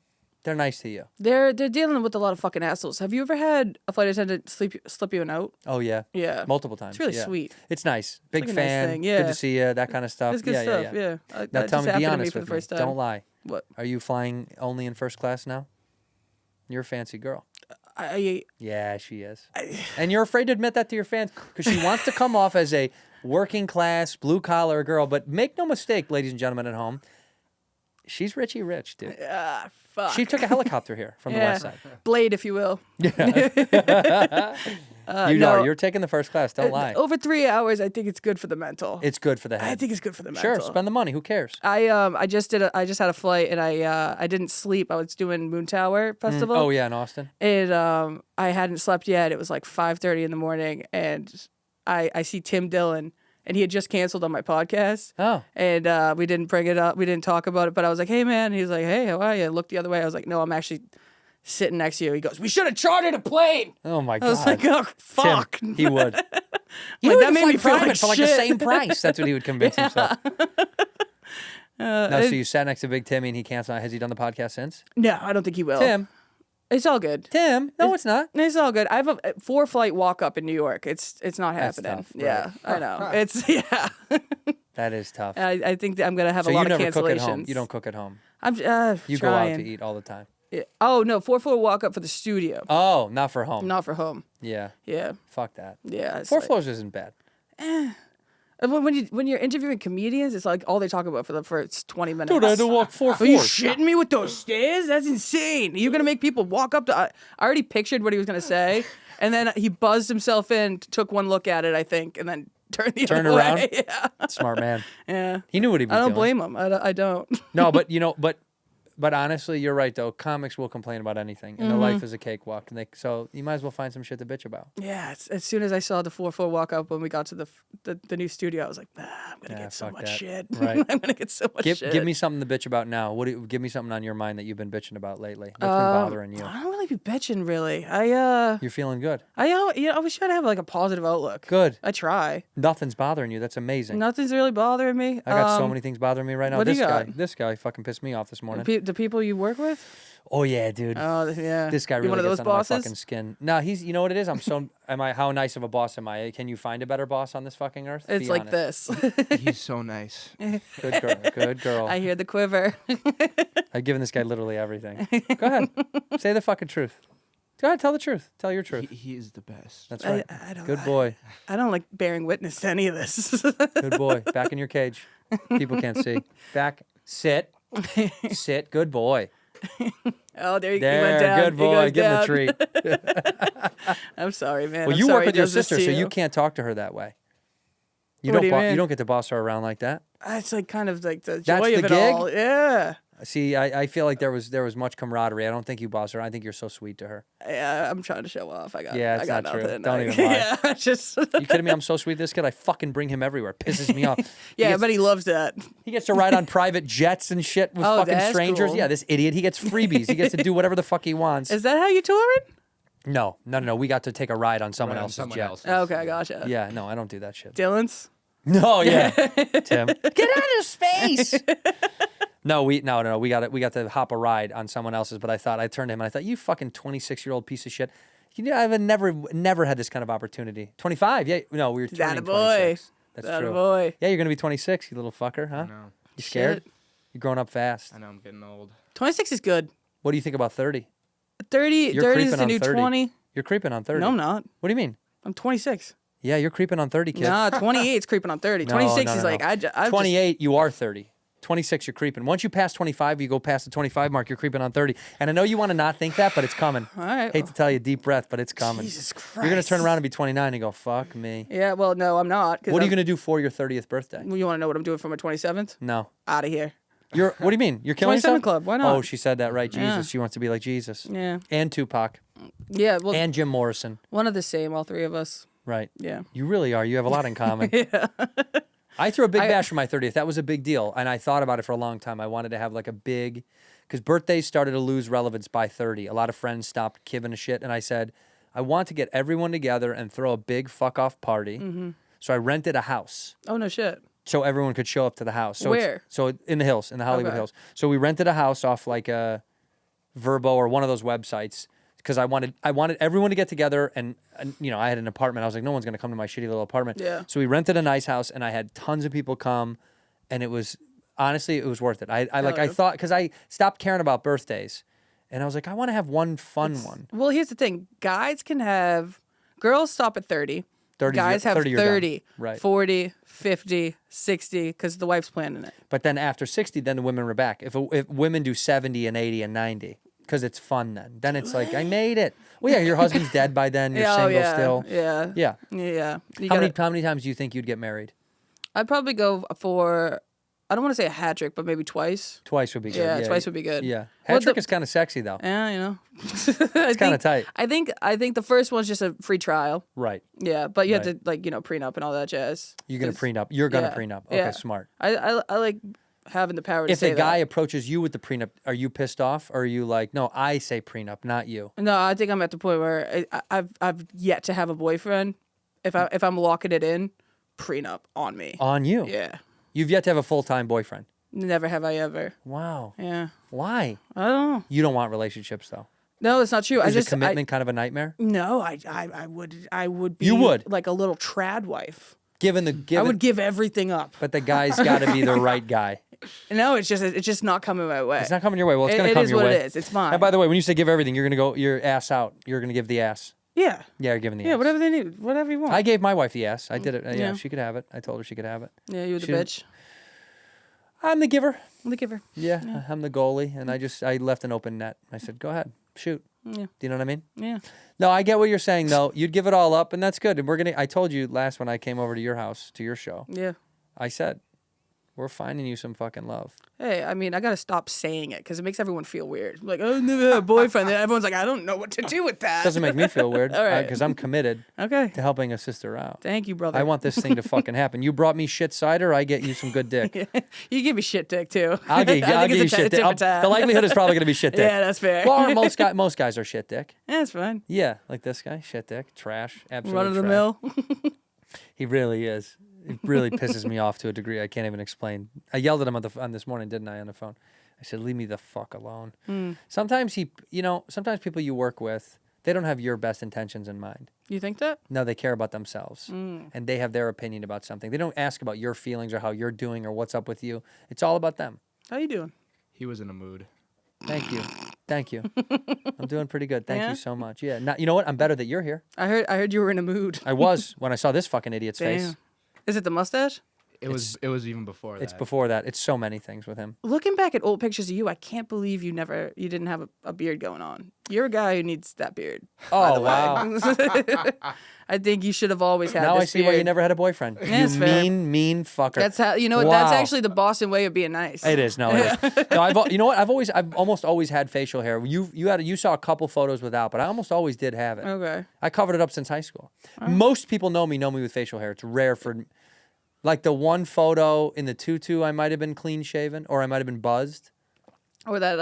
they're nice to you. They're dealing with a lot of fucking assholes. Have you ever had a flight attendant slip you a note? Oh yeah, Yeah. multiple times. It's really yeah. sweet. It's nice. Big like a nice fan. thing, Good yeah. to see you. That kind of stuff. It's good yeah, stuff. Yeah. Yeah. Now That tell just me, be happened to me honest for the with me. first time. Don't lie. What? Are you flying only in first class now? You're a fancy girl. I Yeah, she is. And you're afraid to admit that to your fans because she wants to come off as a working class, blue collar girl. But make no mistake, ladies and gentlemen at home, she's Richie Rich, dude. fuck. She took a helicopter here from the west side. Blade, if you will. You no. are. You're taking the first class. Don't lie. Over 3 hours, I think it's good for the mental. It's good for the head. I think it's good for the Sure, mental. spend the money. Who cares? I just had a flight and I didn't sleep. I was doing Moon Tower Festival. Oh, yeah, in Austin. And I hadn't slept yet. It was like 5:30 in the morning, and I see Tim Dillon, and he had just canceled on my podcast. Oh. And we didn't bring it up. We didn't talk about it. But I was like, "Hey, man." And he was like, "Hey, how are you?" I looked the other way. I was like, "No, I'm actually sitting next to you." He goes, "We should have chartered a plane." Oh, my God. I was like, "Oh, fuck." Tim, he would. Like, that would made fly me feel private like for like the shit. same price. That's what he would convince himself. No, so you sat next to Big Timmy and he canceled. Has he done the podcast since? No, I don't think he will. Tim. It's all good. Tim. No, it's not. It's all good. I have a 4-flight walk up in New York. It's not That's happening. tough, right. Yeah, I know. It's yeah. That is tough. I think that I'm gonna have So a lot you of never cook at home. cancellations. You don't cook at home. I'm You go out to eat all the time. Yeah. Oh no, 4-floor walk up for the studio, Oh, not for home. not for home. Yeah. Yeah, Fuck that. yeah. It's 4 like- floors isn't bad. when you're interviewing comedians, it's like all they talk about for the first 20 minutes. Dude, I had to walk 4 Are you floors. shitting me with those stairs? That's insane. You're gonna make people walk up to. I already pictured what he was gonna say, and then he buzzed himself in, took one look at it, I think, and then turned the Turned other around? way. Yeah, Smart man. yeah. He knew what he was I don't doing. blame him. I don't. No, but but honestly, you're right though. Comics will complain about anything, and their life is a cakewalk. And so you might as well find some shit to bitch about. Yeah, as soon as I saw the 4-floor walk up when we got to the new studio, I was like, I'm gonna get so fuck much that. shit. Right. I'm gonna get so much shit. Give me something to bitch about now. Give me something on your mind that you've been bitching about lately. What's been bothering you? I don't really be bitching, really. You're feeling good. I always try to have like a positive outlook. Good. I try. Nothing's bothering you. That's amazing. Nothing's really bothering me. I got so many things bothering me right now. what do you This guy fucking pissed me off this morning. The people you work with? Oh yeah, dude. Oh yeah. This guy You really one of gets those under my bosses? fucking skin. No, he's. You know what it is? How nice of a boss am I? Can you find a better boss on this fucking earth? It's Be like honest. this. He's so nice. Good girl. Good girl. I hear the quiver. I've given this guy literally everything. Go ahead. Say the fucking truth. Go ahead. Tell the truth. Tell your truth. He is the best. That's right. I don't. Good boy. I don't like bearing witness to any of this. Good boy. Back in your cage. People can't see. Back. Sit. Sit. Good boy. Oh, there you There. went down. Good He boy. goes Give him a down. treat. I'm sorry, man. Well, I'm you sorry work with he your does this sister, to so you can't talk to her that way. You What don't. do you mean? You don't get to boss her around like that. It's like kind of like the That's joy the of it gig? all. Yeah. See, I feel like there was much camaraderie. I don't think you boss her. I think you're so sweet to her. Yeah, I'm trying to show off. I got Yeah, it's I got not true. nothing. Don't even lie. Yeah, just. You kidding me? I'm so sweet. This kid, I fucking bring him everywhere. Pisses me off. Yeah, but he loves that. He gets to ride on private jets and shit with Oh, fucking that's strangers. cool. Yeah, this idiot. He gets freebies. He gets to do whatever the fuck he wants. Is that how you touring? No. We got to take a ride on someone Right, on else's someone jet. else's. Okay, gotcha. Yeah, no, I don't do that shit. Dylan's. No, yeah, Tim, get out of space. No, we got to hop a ride on someone else's. But I turned to him and I thought, you fucking 26-year-old piece of shit. You know, I've never had this kind of opportunity. 25, yeah, no, we were turning 26. That's true. Boy. Yeah, you're gonna be 26, you little fucker, huh? No, You scared? Shit. You're growing up fast. I know I'm getting old. 26 is good. What do you think about 30? 30 You're 30 is creeping the on new 30. 20. You're creeping on 30. No, I'm not. What do you mean? I'm 26. Yeah, you're creeping on 30, kid. Nah, 28 is creeping on 30. No, 26 no, is no, like, no. I've 28, you are 30. 26, you're creeping. Once you pass 25, you go past the 25 mark, you're creeping on 30. And I know you want to not think that, but it's coming. All right. Hate to tell you, deep breath, but it's coming. Jesus Christ. You're going to turn around and be 29 and go, fuck me. Yeah, well, no, I'm not. What are you going to do for your 30th birthday? You want to know what I'm doing for my 27th? No. Out of here. What do you mean? You're killing 27 yourself? Club, why not? Oh, she said that right. Jesus. Yeah. She wants to be like Jesus. Yeah. And Tupac. Yeah, well, And Jim Morrison. one of the same, all three of us. Right. Yeah. You really are. You have a lot in common. Yeah. I threw a big bash for my 30th. That was a big deal. And I thought about it for a long time. I wanted to have like a big, because birthdays started to lose relevance by 30. A lot of friends stopped giving a shit. And I said, I want to get everyone together and throw a big fuck off party. Mm-hmm. So I rented a house. Oh, no shit. So everyone could show up to the house. So Where? So in the hills, in the Hollywood Okay. Hills. So we rented a house off like a Verbo or one of those websites because I wanted everyone to get together and you know, I had an apartment. I was like, no one's going to come to my shitty little apartment. Yeah. So we rented a nice house and I had tons of people come and it was honestly, it was worth it. I thought, because I stopped caring about birthdays and I was like, I want to have one fun one. Well, here's the thing. Girls stop at 30. 30, Guys have 30, you're done. 30, Right. 40, 50, 60, because the wife's planning it. But then after 60, then the women were back. If women do 70 and 80 and 90, because it's fun then it's like, I made it. Well, yeah, your husband's dead by then. You're single yeah, still. Yeah. Yeah. Yeah. How many times do you think you'd get married? I'd probably go for, I don't want to say a hat trick, but maybe twice. Twice would be good. Yeah, twice would be good. Yeah. Well, Hat trick is kind of sexy though. Yeah, you know. It's kind of tight. I think the first one's just a free trial. Right. Yeah, but you have Right. to like, you know, prenup and all that jazz. You're going to 'Cause- prenup. You're going to yeah, prenup. Okay, yeah. smart. I like having the power to If say a guy that. approaches you with the prenup, are you pissed off? Or are you like, no, I say prenup, not you? No, I think I'm at the point where I've yet to have a boyfriend. If I'm locking it in, prenup on me. On you? Yeah. You've yet to have a full-time boyfriend. Never have I ever. Wow. Yeah. Why? I don't know. You don't want relationships though. No, it's not true. Is the commitment kind of a nightmare? No, I would be You would. like a little trad wife. I Given would give everything up. But the guy's got to be the right guy. No, it's just not coming my way. It's not coming your way. Well, it's It- going to it come is your what way. it is. It's fine. And by the way, when you say give everything, you're going to go your ass out. You're going to give the ass. Yeah. Yeah, you're giving the Yeah, ass. whatever they need, whatever you want. I gave my wife the ass. I did it. Yeah, Yeah. she could have it. I told her she could have it. Yeah, you were the She- bitch. I'm the giver. I'm the giver. Yeah, I'm the goalie, and I left an open net. I said, go ahead, shoot. Yeah. Do you know what I mean? Yeah. No, I get what you're saying though. You'd give it all up, and that's good. And I told you last when I came over to your house, to your show, Yeah. I said, we're finding you some fucking love. Hey, I mean, I gotta stop saying it because it makes everyone feel weird. Like, oh, never had a boyfriend. Then everyone's like, I don't know what to do with that. Doesn't make me feel weird All right. because I'm committed Okay. to helping a sister out. Thank you, brother. I want this thing to fucking happen. You brought me shit cider, I get you some good dick. You give me shit dick too. I'll give I think you it's a shit dick. different time. The likelihood is probably going to be shit dick. Yeah, that's fair. Well, most guys are shit dick. Yeah, it's fine. Yeah, like this guy, shit dick, trash, absolute Run of the trash. mill. He really is. It really pisses me off to a degree I can't even explain. I yelled at him on this morning, didn't I, on the phone? I said, leave me the fuck alone. Sometimes sometimes people you work with, they don't have your best intentions in mind. You think that? No, they care about themselves. And they have their opinion about something. They don't ask about your feelings or how you're doing or what's up with you. It's all about them. How you doing? He was in a mood. Thank you. Thank you. I'm doing pretty good. Thank Yeah? you so much. Yeah. You know what? I'm better that you're here. I heard you were in a mood. I was when I saw this fucking idiot's face. Damn. Is it the mustache? It was even before that. It's before that. It's so many things with him. Looking back at old pictures of you, I can't believe you didn't have a beard going on. You're a guy who needs that beard. Oh, wow. I think you should have always had Now this I see beard. why you never had a boyfriend. Yeah, you it's fair. mean fucker. That's how you know what. That's Wow. actually the Boston way of being nice. It is. No, it is. No, you know what? I've almost always had facial hair. You saw a couple photos without, but I almost always did have it. Okay. I covered it up since high school. Most people know me with facial hair. It's rare for, like the one photo in the tutu, I might have been clean shaven or I might have been buzzed. Or that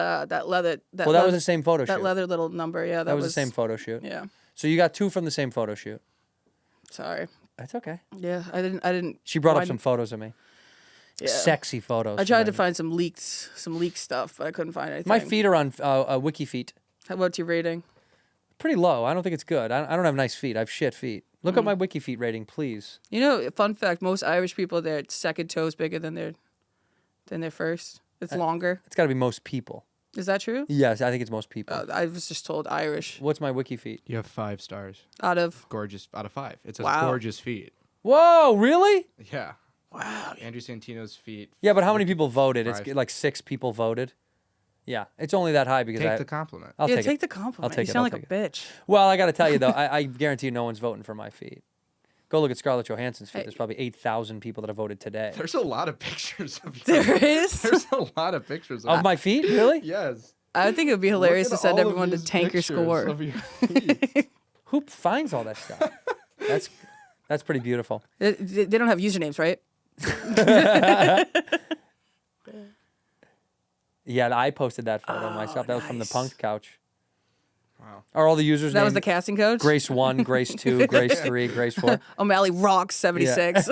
leather. That was the same photo shoot. That leather little number. Yeah, That was the same photo shoot. Yeah. So you got 2 from the same photo shoot. Sorry. That's okay. Yeah, I didn't. She brought up why- some photos of me. Yeah. Sexy photos. I tried to find some leaked stuff, but I couldn't find anything. My feet are on WikiFeet. What's your rating? Pretty low. I don't think it's good. I don't have nice feet. I have shit feet. Look at my WikiFeet rating, please. You know, fun fact: most Irish people, their second toe is bigger than their first. It's longer. It's got to be most people. Is that true? Yes, I think it's most people. I was just told Irish. What's my WikiFeet? You have 5 stars. Out of Gorgeous out of 5. It says Wow. gorgeous feet. Whoa, really? Yeah. wow. Andrew Santino's feet. Yeah, but how many people voted? It's 5. like 6 people voted. Yeah, it's only that high because Take the compliment. I'll Yeah, take take it. the compliment. I'll take you it, sound I'll like a take bitch. Well, I got to tell you though, I guarantee you no one's voting for my feet. Go look at Scarlett Johansson's feet. There's probably 8,000 people that have voted today. There's a lot of pictures of you. There is. There's a lot of pictures Of my feet, really? Yes. I think it would be hilarious to Look at send all of everyone to these tank your pictures score. of your feet. Who finds all that stuff? That's pretty beautiful. They don't have usernames, right? Yeah, I posted that photo myself. That was from the nice. Punk Couch. Wow. Are all the users That was named the casting coach. Grace 1, Grace 2, Grace 3, Grace 4? O'Malley rocks 76.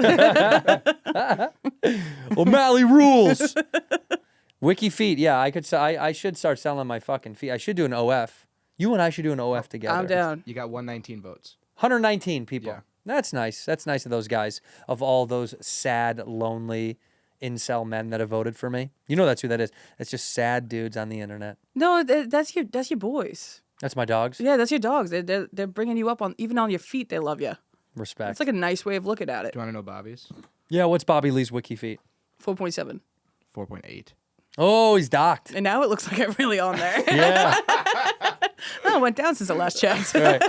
O'Malley rules. WikiFeet. Yeah, I should start selling my fucking feet. I should do an OF. You and I should do an OF together. I'm down. You got 119 votes. 119 people. Yeah. That's nice. That's nice of those guys, of all those sad, lonely incel men that have voted for me. You know that's who that is. It's just sad dudes on the internet. No, that's your boys. That's my dogs. Yeah, that's your dogs. They're bringing you up on even on your feet. They love you. Respect. It's like a nice way of looking at it. Do you want to know Bobby's? Yeah, what's Bobby Lee's WikiFeet? 4.7. 4.8. Oh, he's docked. And now it looks like I'm really on there. Yeah. Oh, it went down since the last checked. Right.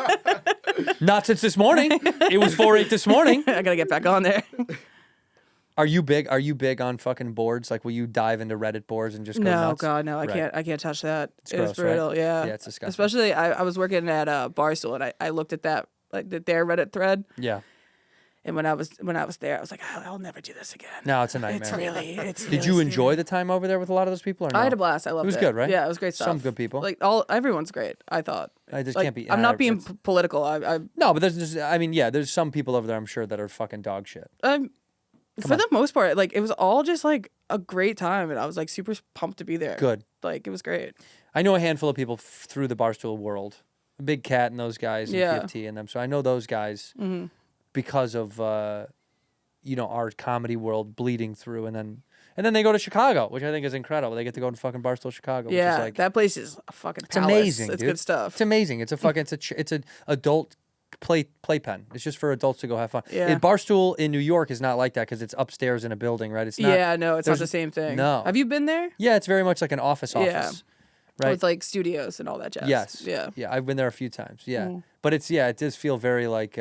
Not since this morning. It was 4.8 this morning. I gotta get back on there. Are you big? Are you big on fucking boards? Like, will you dive into Reddit boards and just go No, nuts? God, no, I Right. can't touch that. It's gross, right? brutal. Yeah. Yeah, it's disgusting. Especially, I was working at Barstool and I looked at that their Reddit thread, Yeah. and when I was there, I was like, I'll never do this again. No, it's a nightmare. It's Did really you scary. enjoy the time over there with a lot of those people? Or no? I had a blast. I loved it. was good, right? Yeah, it was great stuff. Some good people. Like everyone's great. I thought. I just Like, can't be. I'm not being it's- political. I No, but there's just, I mean, yeah, there's some people over there, I'm sure, that are fucking dog shit. for the most part, like it was all just like a great time, and I was like super pumped to be there. Good. Like it was great. I know a handful of people through the Barstool world. Big Cat and those guys, and Yeah. PFT and them. So I know those guys because of, our comedy world bleeding through. And then they go to Chicago, which I think is incredible. They get to go to fucking Barstool Chicago, which Yeah, is like, that place is a fucking it's palace. amazing, It's dude. good stuff. It's amazing. It's a fucking, it's an adult playpen. It's just for adults to go have fun. Yeah. Barstool in New York is not like that because it's upstairs in a building, right? It's not. Yeah, no, it's not there's- the same thing. no. Have you been there? Yeah, it's very much like an office. Yeah. Right. With like studios and all that jazz. Yes. Yeah. Yeah, I've been there a few times. Yeah. But it does feel very like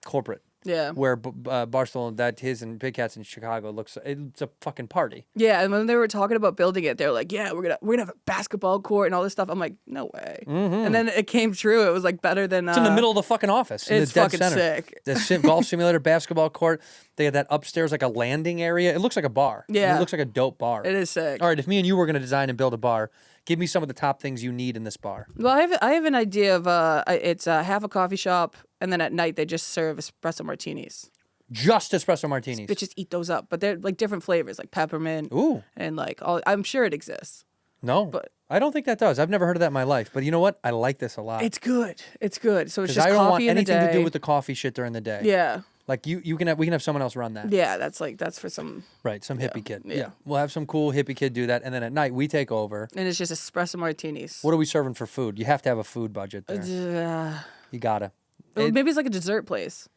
corporate. Yeah. Where Barstool, his and Big Cat's in Chicago it's a fucking party. Yeah, and when they were talking about building it, they were like, "Yeah, we're gonna have a basketball court and all this stuff." I'm like, "No way!" And then it came true. It was like better than. It's in the middle of the fucking office. In It's the dead fucking center. sick. The golf simulator, basketball court. They got that upstairs like a landing area. It looks like a bar. Yeah. It looks like a dope bar. It is sick. All right, if me and you were gonna design and build a bar, give me some of the top things you need in this bar. Well, I have an idea of it's half a coffee shop, and then at night they just serve espresso martinis. Just espresso martinis. Bitches eat those up, but they're like different flavors, like peppermint. Ooh. And like all, I'm sure it exists. No, But- I don't think that does. I've never heard of that in my life. But you know what? I like this a lot. It's good. It's good. So it's Because just I don't want coffee in the anything day. to do with the coffee shit during the day. Yeah. Like we can have someone else run that. Yeah, that's for some, Right, some hippie kid. yeah. Yeah. We'll have some cool hippie kid do that, and then at night we take over. and it's just espresso martinis. What are we serving for food? You have to have a food budget there. You gotta. Maybe it's like a dessert place.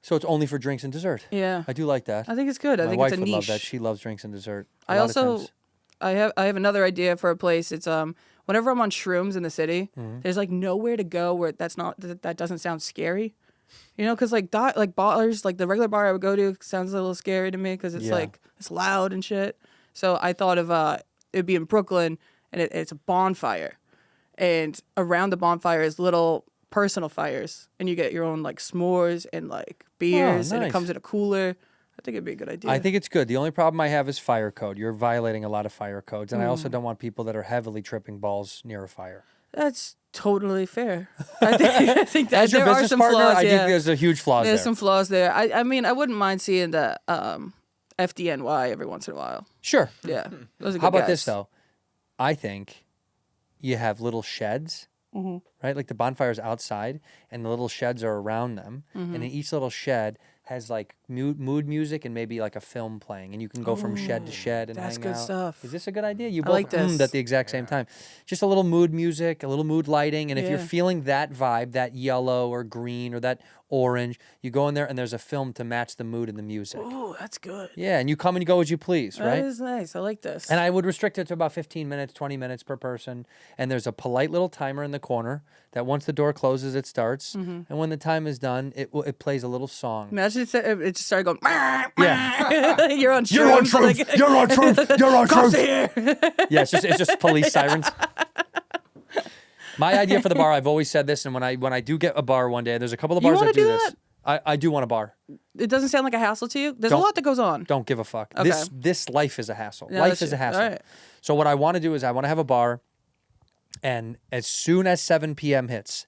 So it's only for drinks and dessert. Yeah. I do like that. I think it's good. I My think wife it's a would niche. love that. She loves drinks and dessert. I also, I have another idea for a place. It's whenever I'm on shrooms in the city, Mm-hmm. there's like nowhere to go where that doesn't sound scary. You know, because like bars, like the regular bar I would go to sounds a little scary to me because it's Yeah. like it's loud and shit. So I thought of it'd be in Brooklyn and it's a bonfire, and around the bonfire is little personal fires, and you get your own like s'mores and like beers, and it nice. comes in a cooler. I think it'd be a good idea. I think it's good. The only problem I have is fire code. You're violating a lot of fire codes, and I also don't want people that are heavily tripping balls near a fire. That's totally fair. I think that As your there are business some partner, flaws. I Yeah. think there's a huge flaws There's there. some flaws there. I mean, I wouldn't mind seeing the FDNY every once in a while. Sure. Yeah, those are good How about guys. this though? I think you have little sheds, right? Like the bonfire's outside, and the little sheds are around them, and in each little shed has like mood music and maybe like a film playing, and you can go from shed to shed and that's hang good out. stuff. Is this a good idea? You I both like this. at the exact same time. Just a little mood music, a little mood lighting, and if you're Yeah. feeling that vibe, that yellow or green or that orange, you go in there and there's a film to match the mood and the music. Ooh, that's good. Yeah, and you come and go as you please, right? That is nice. I like this. And I would restrict it to about 15 minutes, 20 minutes per person. And there's a polite little timer in the corner that once the door closes, it starts. And when the time is done, it plays a little song. Imagine it just started going. Yeah. You're on shrooms. You're on shrooms. like- You're on shrooms. You're on Cops shrooms. here. Yeah, it's just police sirens. My idea for the bar, I've always said this, and when I do get a bar one day, there's a couple of You bars wanna that do do this. I do want a bar. It doesn't sound like a hassle to you. There's a Don't- lot that goes on. Don't give a fuck. Okay. This life is a hassle. Yeah, Life that's is a it. hassle. All right. So what I want to do is I want to have a bar, and as soon as 7 p.m. hits,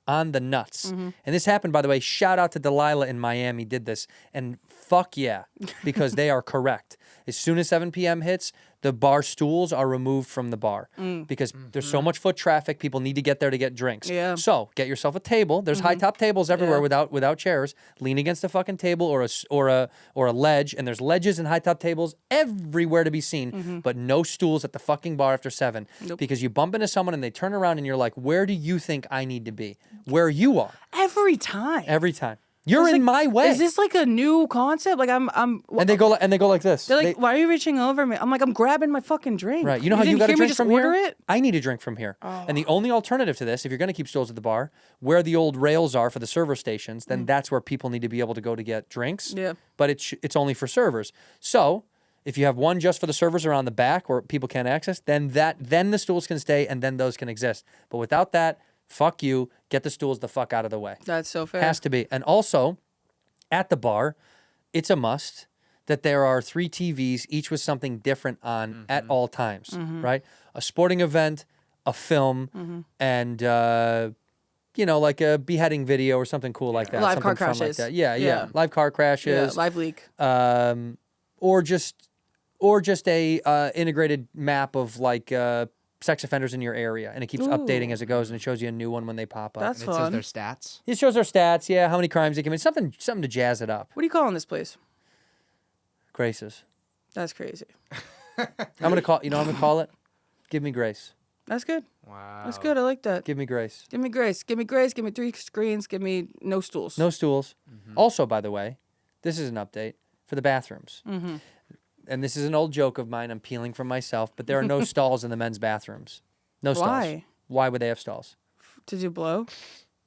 on the nuts. Mm-hmm. And this happened, by the way. Shout out to Delilah in Miami did this, and fuck yeah, because they are correct. As soon as 7 p.m. hits, the bar stools are removed from the bar because there's so much foot traffic. People need to get there to get drinks. Yeah. So get yourself a table. There's high top tables everywhere without chairs. Lean against a fucking table or a ledge, and there's ledges and high top tables everywhere to be seen, but no stools at the fucking bar after 7 because you bump into someone and they turn around and you're like, where do you think I need to be? Where you are. Every time. Every time. You're It's in like- my way. Is this like a new concept? Like I'm. and they go like this. They're like, They- why are you reaching over me? I'm like, I'm grabbing my fucking drink. Right. You know how you didn't got to hear me drink just from order here? it? I need a drink from here. And the only alternative to this, if you're going to keep stools at the bar, where the old rails are for the server stations, then that's where people need to be able to go to get drinks. Yeah. But it's only for servers. So if you have one just for the servers around the back where people can't access, then the stools can stay and then those can exist. But without that, fuck you. Get the stools the fuck out of the way. That's so fair. Has to be. And also, at the bar, it's a must that there are 3 TVs, each with something different on at all times, right? A sporting event, a film, and like a beheading video or something cool like that. Live car something fun crashes. Like that. Yeah. Yeah. Live car Yeah, crashes. live leak. Or just a integrated map of like sex offenders in your area, and it keeps updating as it goes, and it shows you a new one when they pop up. That's And it says fun. their stats. It shows their stats, yeah, how many crimes they commit, something to jazz it up. What are you calling this place? Graces. That's crazy. I'm gonna call. You know, what I'm gonna call it. Give me grace. That's good. Wow. That's good. I like that. Give me grace. Give me grace. Give me grace. Give me 3 screens. Give me no stools. No stools. Also, by the way, this is an update for the bathrooms. And this is an old joke of mine. I'm peeling from myself, but there are no stalls in the men's bathrooms. No stalls. Why? Why would they have stalls? To do blow?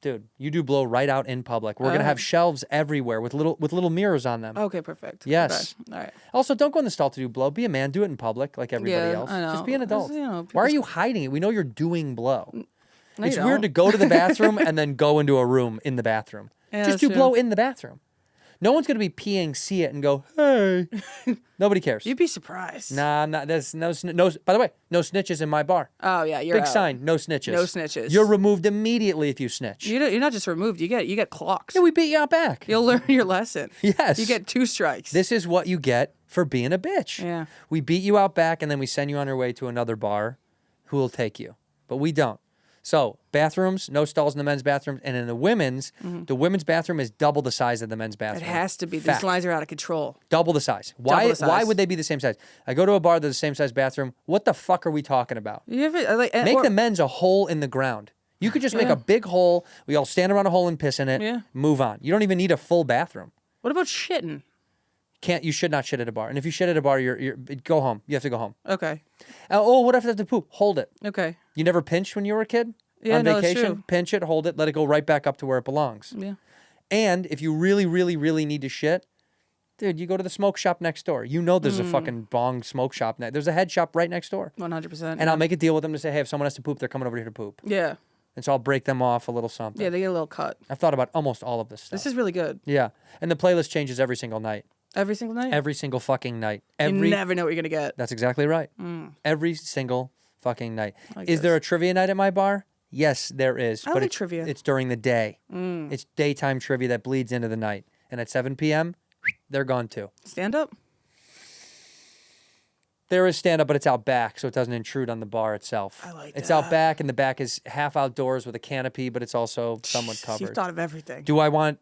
Dude, you do blow right out in public. We're gonna have shelves everywhere with little mirrors on them. Okay, perfect. Yes. Okay. All right. Also, don't go in the stall to do blow. Be a man. Do it in public like everybody Yeah, else. I know. Just be an adult. You know, Why are people's- you hiding it? We know you're doing blow. No, It's you weird to don't. go to the bathroom and then go into a room in the bathroom. Yeah, Just that's do true. blow in the bathroom. No one's gonna be peeing, see it, and go, hey. Nobody cares. You'd be surprised. Nah, there's no. By the way, no snitches in my bar. Oh yeah, you're Big out. sign, no snitches. No snitches. You're removed immediately if you snitch. You're not just removed. You get clocks. Yeah, we beat you out back. You'll learn your lesson. Yes. You get 2 strikes. This is what you get for being a bitch. Yeah. We beat you out back, and then we send you on your way to another bar who will take you. But we don't. So, bathrooms, no stalls in the men's bathrooms. And in the women's bathroom is double the size of the men's It bathroom. has to be. Fact. These lines are out of control. Double the size. Why Double the Why size. would they be the same size? I go to a bar that's the same size bathroom. What the fuck are we talking about? You ever, like, Make the men's a hole in the ground. You could just make a big hole. We all stand around a hole and piss in it. Yeah. Move on. You don't even need a full bathroom. What about shitting? You should not shit at a bar. And if you shit at a bar, you're go home. You have to go home. Okay. What if I have to poop? Hold it. Okay. You never pinched when you were a kid? Yeah, On no, that's vacation? true. Pinch it, hold it, let it go right back up to where it belongs. Yeah. And if you really, really, really need to shit, dude, you go to the smoke shop next door. You know there's a fucking bong smoke shop. There's a head shop right next door. 100%. And I'll make a deal with them to say, hey, if someone has to poop, they're coming over here to poop. Yeah. And so I'll break them off a little something. Yeah, they get a little cut. I've thought about almost all of this stuff. This is really good. Yeah. And the playlist changes every single night. Every single night? Every single fucking night. You never know what you're going to get. That's exactly right. Every single fucking night. Like Is there this. a trivia night at my bar? Yes, there is. I but like it's, trivia. It's during the day. It's daytime trivia that bleeds into the night. And at 7 p.m., they're gone too. Stand up? There is stand-up, but it's out back, so it doesn't intrude on the bar itself. I like It's that. out back, and the back is half outdoors with a canopy, but it's also somewhat covered. You've thought of everything. I want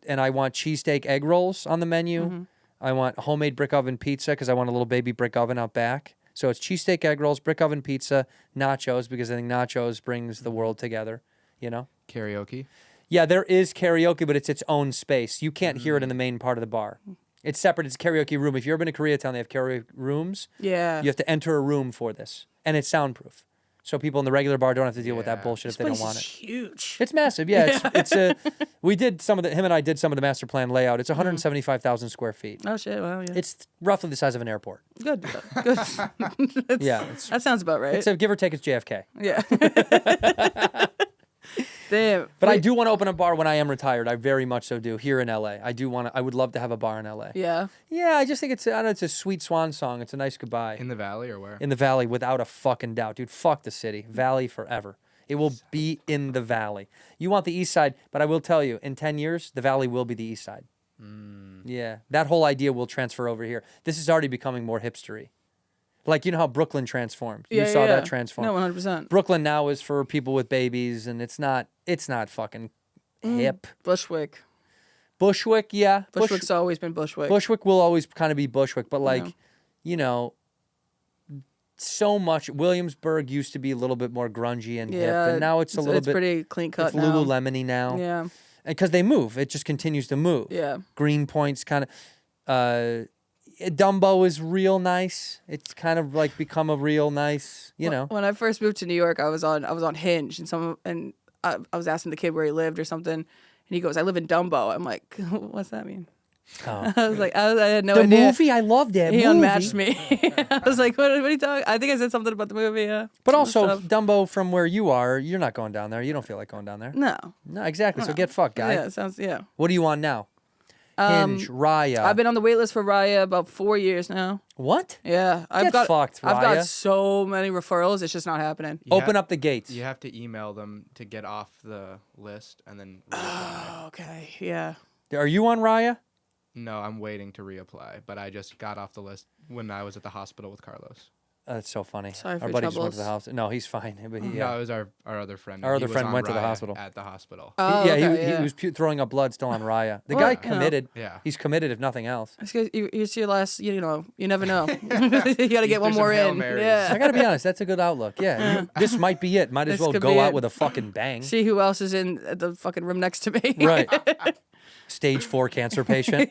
cheesesteak egg rolls on the menu. I want homemade brick oven pizza because I want a little baby brick oven out back. So it's cheesesteak egg rolls, brick oven pizza, nachos because I think nachos brings the world together, you know? Karaoke. Yeah, there is karaoke, but it's its own space. You can't hear it in the main part of the bar. It's separate. It's a karaoke room. If you've ever been to Koreatown, they have karaoke rooms. Yeah. You have to enter a room for this. And it's soundproof. So people in the regular bar don't have to deal with that bullshit if they don't This want place it. is huge. It's massive, yeah. We did him and I did some of the master plan layout. It's 175,000 square feet. Oh, shit. Well, yeah. It's roughly the size of an airport. Good. Good. Yeah. That sounds about right. It's give or take, it's JFK. Yeah. Damn. But I do want to open a bar when I am retired. I very much so do, here in LA. I would love to have a bar in LA. Yeah. Yeah, I just think it's a sweet swan song. It's a nice goodbye. In the valley or where? In the valley, without a fucking doubt. Dude, fuck the city. Valley forever. It will be in the valley. You want the east side, but I will tell you, in 10 years, the valley will be the east side. Yeah, that whole idea will transfer over here. This is already becoming more hipstery. Like, you know how Brooklyn transformed? You saw that transform. No, 100%. Brooklyn now is for people with babies, and it's not fucking hip. Bushwick. Bushwick, yeah. Bushwick's always been Bushwick. Bushwick will always kind of be Bushwick, but like, you know, so much. Williamsburg used to be a little bit more grungy and hip, and now it's a little bit. It's pretty clean cut It's now. Lululemon-y now. Yeah. Because they move. It just continues to move. Yeah. Greenpoint's kind of. Dumbo is real nice. It's kind of like become a real nice, you know. When I first moved to New York, I was on Hinge, and I was asking the kid where he lived or something, and he goes, "I live in Dumbo." I'm like, "What's that mean?" Oh. I was like, I had no The idea. movie, I loved that He movie. unmatched me. I was like, what are you talking? I think I said something about the movie. Yeah. But Some also, stuff. Dumbo, from where you are, you're not going down there. You don't feel like going down there. No. No, exactly. So get fucked, guy. Yeah, it sounds yeah. What are you on now? Hinge, Raya. I've been on the wait list for Raya about 4 years now. What? Yeah, Get fucked, I've Raya. got so many referrals. It's just not happening. Open up the gates. You have to email them to get off the list and then reapply. Oh, okay. Yeah. Are you on Raya? No, I'm waiting to reapply, but I just got off the list when I was at the hospital with Carlos. That's so funny. Sorry for our your buddy just went to the troubles. hospital. No, he's fine. But he, No, it was our other friend. Our He other was friend on went to the Raya hospital. At the hospital. Oh, yeah, okay, he was throwing up blood still on Raya. The Well, guy you know. committed. Yeah. He's committed if nothing else. It's your last. You know, you never know. You got to get one threw more some Hail in. Marys. I Yeah. gotta be honest, that's a good outlook. Yeah, this might be it. Might as This well could go be out it. with a fucking bang. See who else is in the fucking room next to me. Right. Stage 4 cancer patient.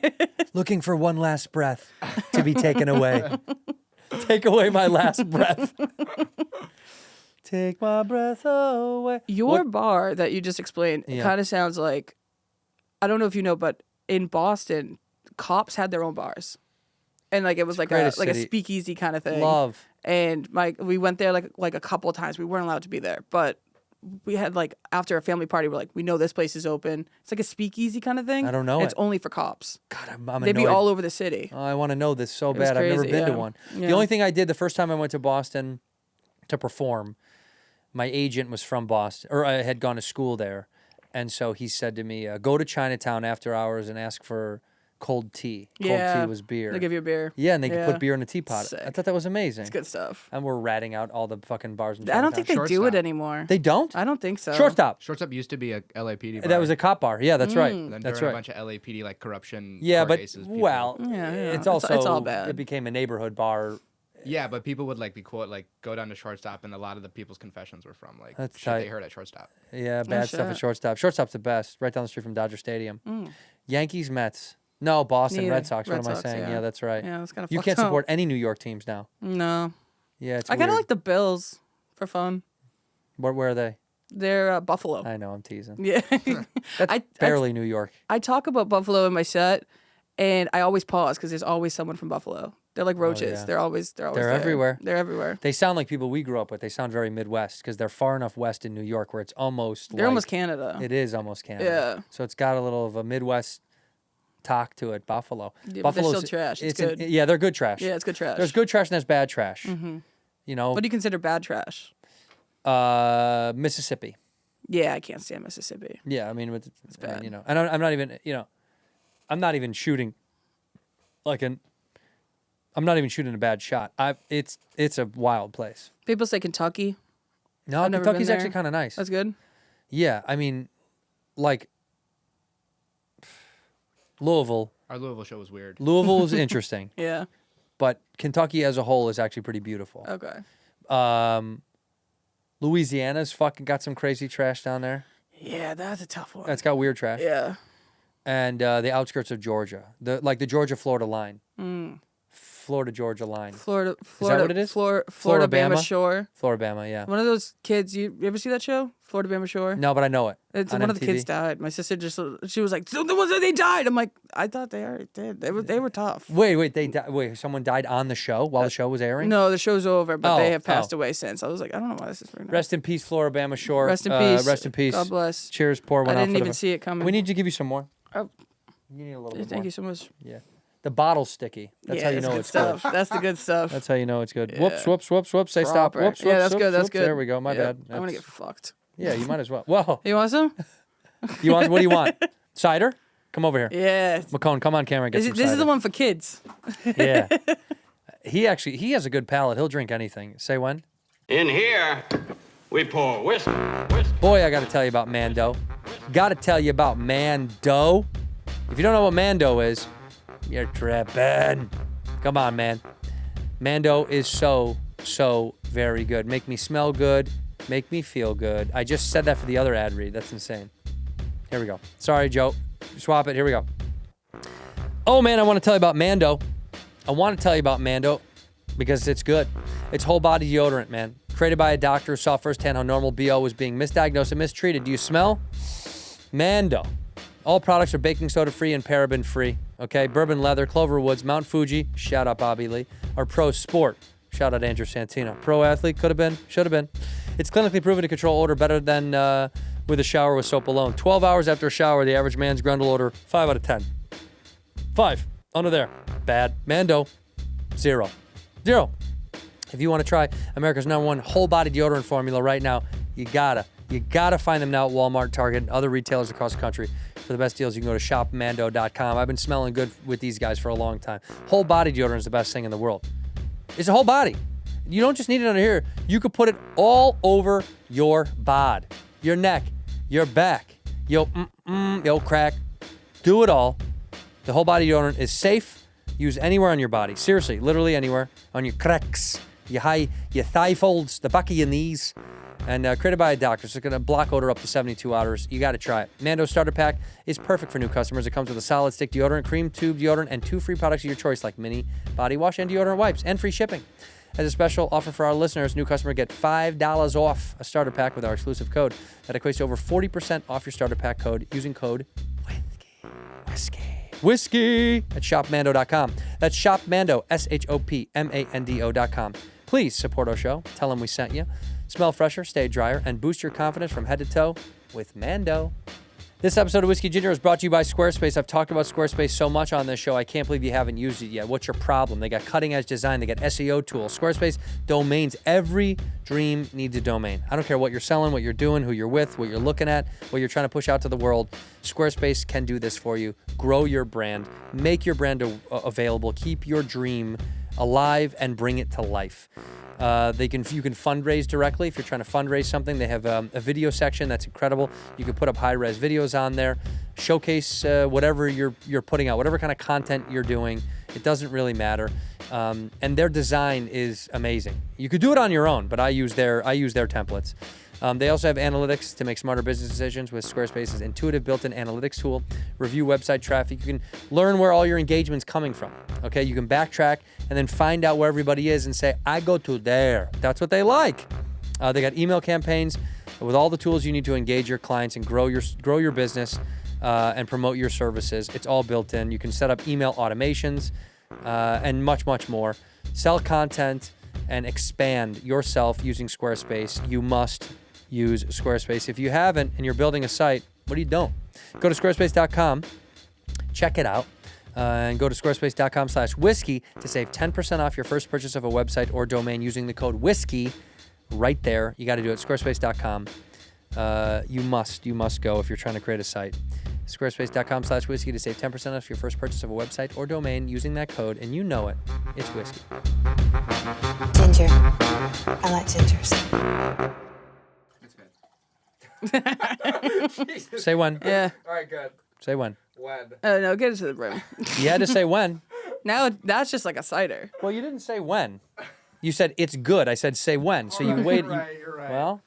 Looking for one last breath to be taken away. Take away my last breath. Take my breath away. Your What- bar that you just explained Yeah. kind of sounds like, I don't know if you know, but in Boston, cops had their own bars, and like it was like a greatest like a city. speakeasy kind of thing. Love. And we went there like a couple of times. We weren't allowed to be there, but we had like after a family party, we're like, we know this place is open. It's like a speakeasy kind of thing. I don't know and it's it. only for cops. God, I'm They'd be annoyed. all over the city. Oh, I want to know this so was bad. I've never crazy, been to yeah. one. Yeah. The only thing I did the first time I went to Boston to perform, my agent was from Boston, or I had gone to school there. And so he said to me, go to Chinatown after hours and ask for cold tea. Cold tea was beer. They give you a beer. Yeah, and they could Yeah. put beer in a teapot. I Sick. thought that was amazing. It's good stuff. And we're ratting out all the fucking bars in I don't Chinatown. think they do it Shortstop. anymore. They don't? I don't think so. Shortstop. Shortstop used to be a LAPD bar. That was a cop bar. Yeah, that's right. Then That's during right. a bunch of LAPD like corruption. Yeah, court but cases, people- well, Yeah, it's it's also all bad. It became a neighborhood bar Yeah, but people would like be quote like go down to shortstop, and a lot of the people's confessions were from like That's shit tight. they heard at shortstop. Yeah, bad stuff at shit. shortstop. Shortstop's the best, right down the street from Dodger Stadium. Yankees, Mets. No, Boston, Neither. Red Sox. What Red am I Sox, saying? yeah. Yeah, that's right. Yeah, that's kind of You can't support any New York teams now. No. Yeah, it's I kind of weird. like the Bills for fun. Where are they? They're Buffalo. I know, I'm teasing. Yeah. That's barely New York. I talk about Buffalo in my set, and I always pause because there's always someone from Buffalo. They're like roaches. yeah. They're always They're there. everywhere. They're everywhere. They sound like people we grew up with. They sound very Midwest because they're far enough west in New York where it's almost They're like, almost Canada. It is almost Canada. Yeah. So it's got a little of a Midwest talk to it. Buffalo. Yeah, but they're Buffalo's still trash. It's an- good. yeah, they're good trash. Yeah, it's good trash. There's good trash and there's bad trash. You know, What do you consider bad trash? Mississippi. Yeah, I can't stand Mississippi. Yeah, I mean, it's bad. You know, and I'm not even, you know, I'm not even shooting like I'm not even shooting a bad shot. It's a wild place. People say Kentucky. No, I've never Kentucky's been actually there. kind of nice. That's good. Yeah, I mean, like Louisville. Our Louisville show was weird. Louisville is interesting, Yeah. but Kentucky as a whole is actually pretty beautiful. Okay. Louisiana's fucking got some crazy trash down there. Yeah, that's a tough one. It's got weird trash. Yeah. And the outskirts of Georgia, the Georgia-Florida line. Mm. Florida-Georgia line. Florida. what it is? Florida, Florida-Bama? Bama Shore. Florida-Bama, yeah. One of those kids. You ever see that show? Florida Bama Shore. No, but I know it. It's on one of the MTV. kids died. My sister she was like, so the ones that they died. I'm like, I thought they already did. They were tough. Wait, someone died on the show while the show was airing? No, the show's over, but they have passed oh. away since. I was like, I don't know why this is right now. Rest in peace, Florida-Bama Shore. Rest in peace. Rest in peace. God bless. Cheers, pour one I out didn't for even the- see it coming. We need to give you some more. Oh, You need a little bit thank more. you so much. Yeah. The bottle's sticky. That's how you know good it's good. stuff. That's the good stuff. That's how you know it's good. Yeah. Whoops, whoops, whoops, whoops. Say stop. Proper. Whoops, Yeah, whoops, that's whoops, good. That's whoops. good. There we go. My Yeah, bad. I'm gonna get That's- fucked. Yeah, you might as well. Whoa. You want some? What do you want? Cider? Come over here. Yeah. McCone, come on camera and get some This is cider. the one for kids. Yeah. He has a good palate. He'll drink anything. Say when? In here, we pour whiskey. Boy, I got to tell you about Mando. Got to tell you about Mando. If you don't know what Mando is, you're tripping. Come on, man. Mando is so very good. Make me smell good. Make me feel good. I just said that for the other ad read. That's insane. Here we go. Sorry, Joe. Swap it. Here we go. Oh, man, I want to tell you about Mando. I want to tell you about Mando because it's good. It's whole body deodorant, man. Created by a doctor who saw firsthand how normal BO was being misdiagnosed and mistreated. Do you smell? Mando. All products are baking soda free and paraben free. Okay, bourbon leather, Clover Woods, Mount Fuji, shout out Bobby Lee, or Pro Sport, shout out Andrew Santino. Pro athlete, could have been, should have been. It's clinically proven to control odor better than with a shower with soap alone. 12 hours after a shower, the average man's grundle odor, 5 out of 10. 5, under there, bad. Mando, 0. If you want to try America's #1 whole body deodorant formula right now, you gotta find them now at Walmart, Target, and other retailers across the country. For the best deals, you can go to shopmando.com. I've been smelling good with these guys for a long time. Whole body deodorant is the best thing in the world. It's a whole body. You don't just need it under here. You could put it all over your bod, your neck, your back, your crack. Do it all. The whole body deodorant is safe. Use anywhere on your body. Seriously, literally anywhere. On your cracks, your thigh folds, the back of your knees. And created by a doctor, so it's going to block odor up to 72 hours. You got to try it. Mando Starter Pack is perfect for new customers. It comes with a solid stick deodorant, cream tube deodorant, and 2 free products of your choice like mini body wash and deodorant wipes, and free shipping. As a special offer for our listeners, new customer get $5 off a starter pack with our exclusive code. That equates to over 40% off your starter pack code using code Whiskey at shopmando.com. That's shopmando, shopmando.com. Please support our show. Tell them we sent you. Smell fresher, stay drier, and boost your confidence from head to toe with Mando. This episode of Whiskey Ginger is brought to you by Squarespace. I've talked about Squarespace so much on this show, I can't believe you haven't used it yet. What's your problem? They got cutting-edge design. They got SEO tools. Squarespace domains. Every dream needs a domain. I don't care what you're selling, what you're doing, who you're with, what you're looking at, what you're trying to push out to the world. Squarespace can do this for you. Grow your brand. Make your brand available. Keep your dream alive and bring it to life. You can fundraise directly if you're trying to fundraise something. They have a video section that's incredible. You can put up high-res videos on there, showcase whatever you're putting out, whatever kind of content you're doing. It doesn't really matter. And their design is amazing. You could do it on your own, but I use their templates. They also have analytics to make smarter business decisions with Squarespace's intuitive built-in analytics tool. Review website traffic. You can learn where all your engagement's coming from. Okay, you can backtrack and then find out where everybody is and say, I go to there. That's what they like. They got email campaigns with all the tools you need to engage your clients and grow your business and promote your services. It's all built in. You can set up email automations and much, much more. Sell content and expand yourself using Squarespace. You must use Squarespace. If you haven't and you're building a site, what are you doing? Go to squarespace.com, check it out, and go to squarespace.com/whiskey to save 10% off your first purchase of a website or domain using the code whiskey right there. You got to do it. Squarespace.com. You must go if you're trying to create a site. Squarespace.com/whiskey to save 10% off your first purchase of a website or domain using that code, and you know it. It's whiskey. Ginger. I like gingers. Say when. Yeah. All right, good. Say when. When? No, get it to the brim. You had to say when. Now that's just like a cider. Well, you didn't say when. You said it's good. I said say when. So you waited. You're right. Well,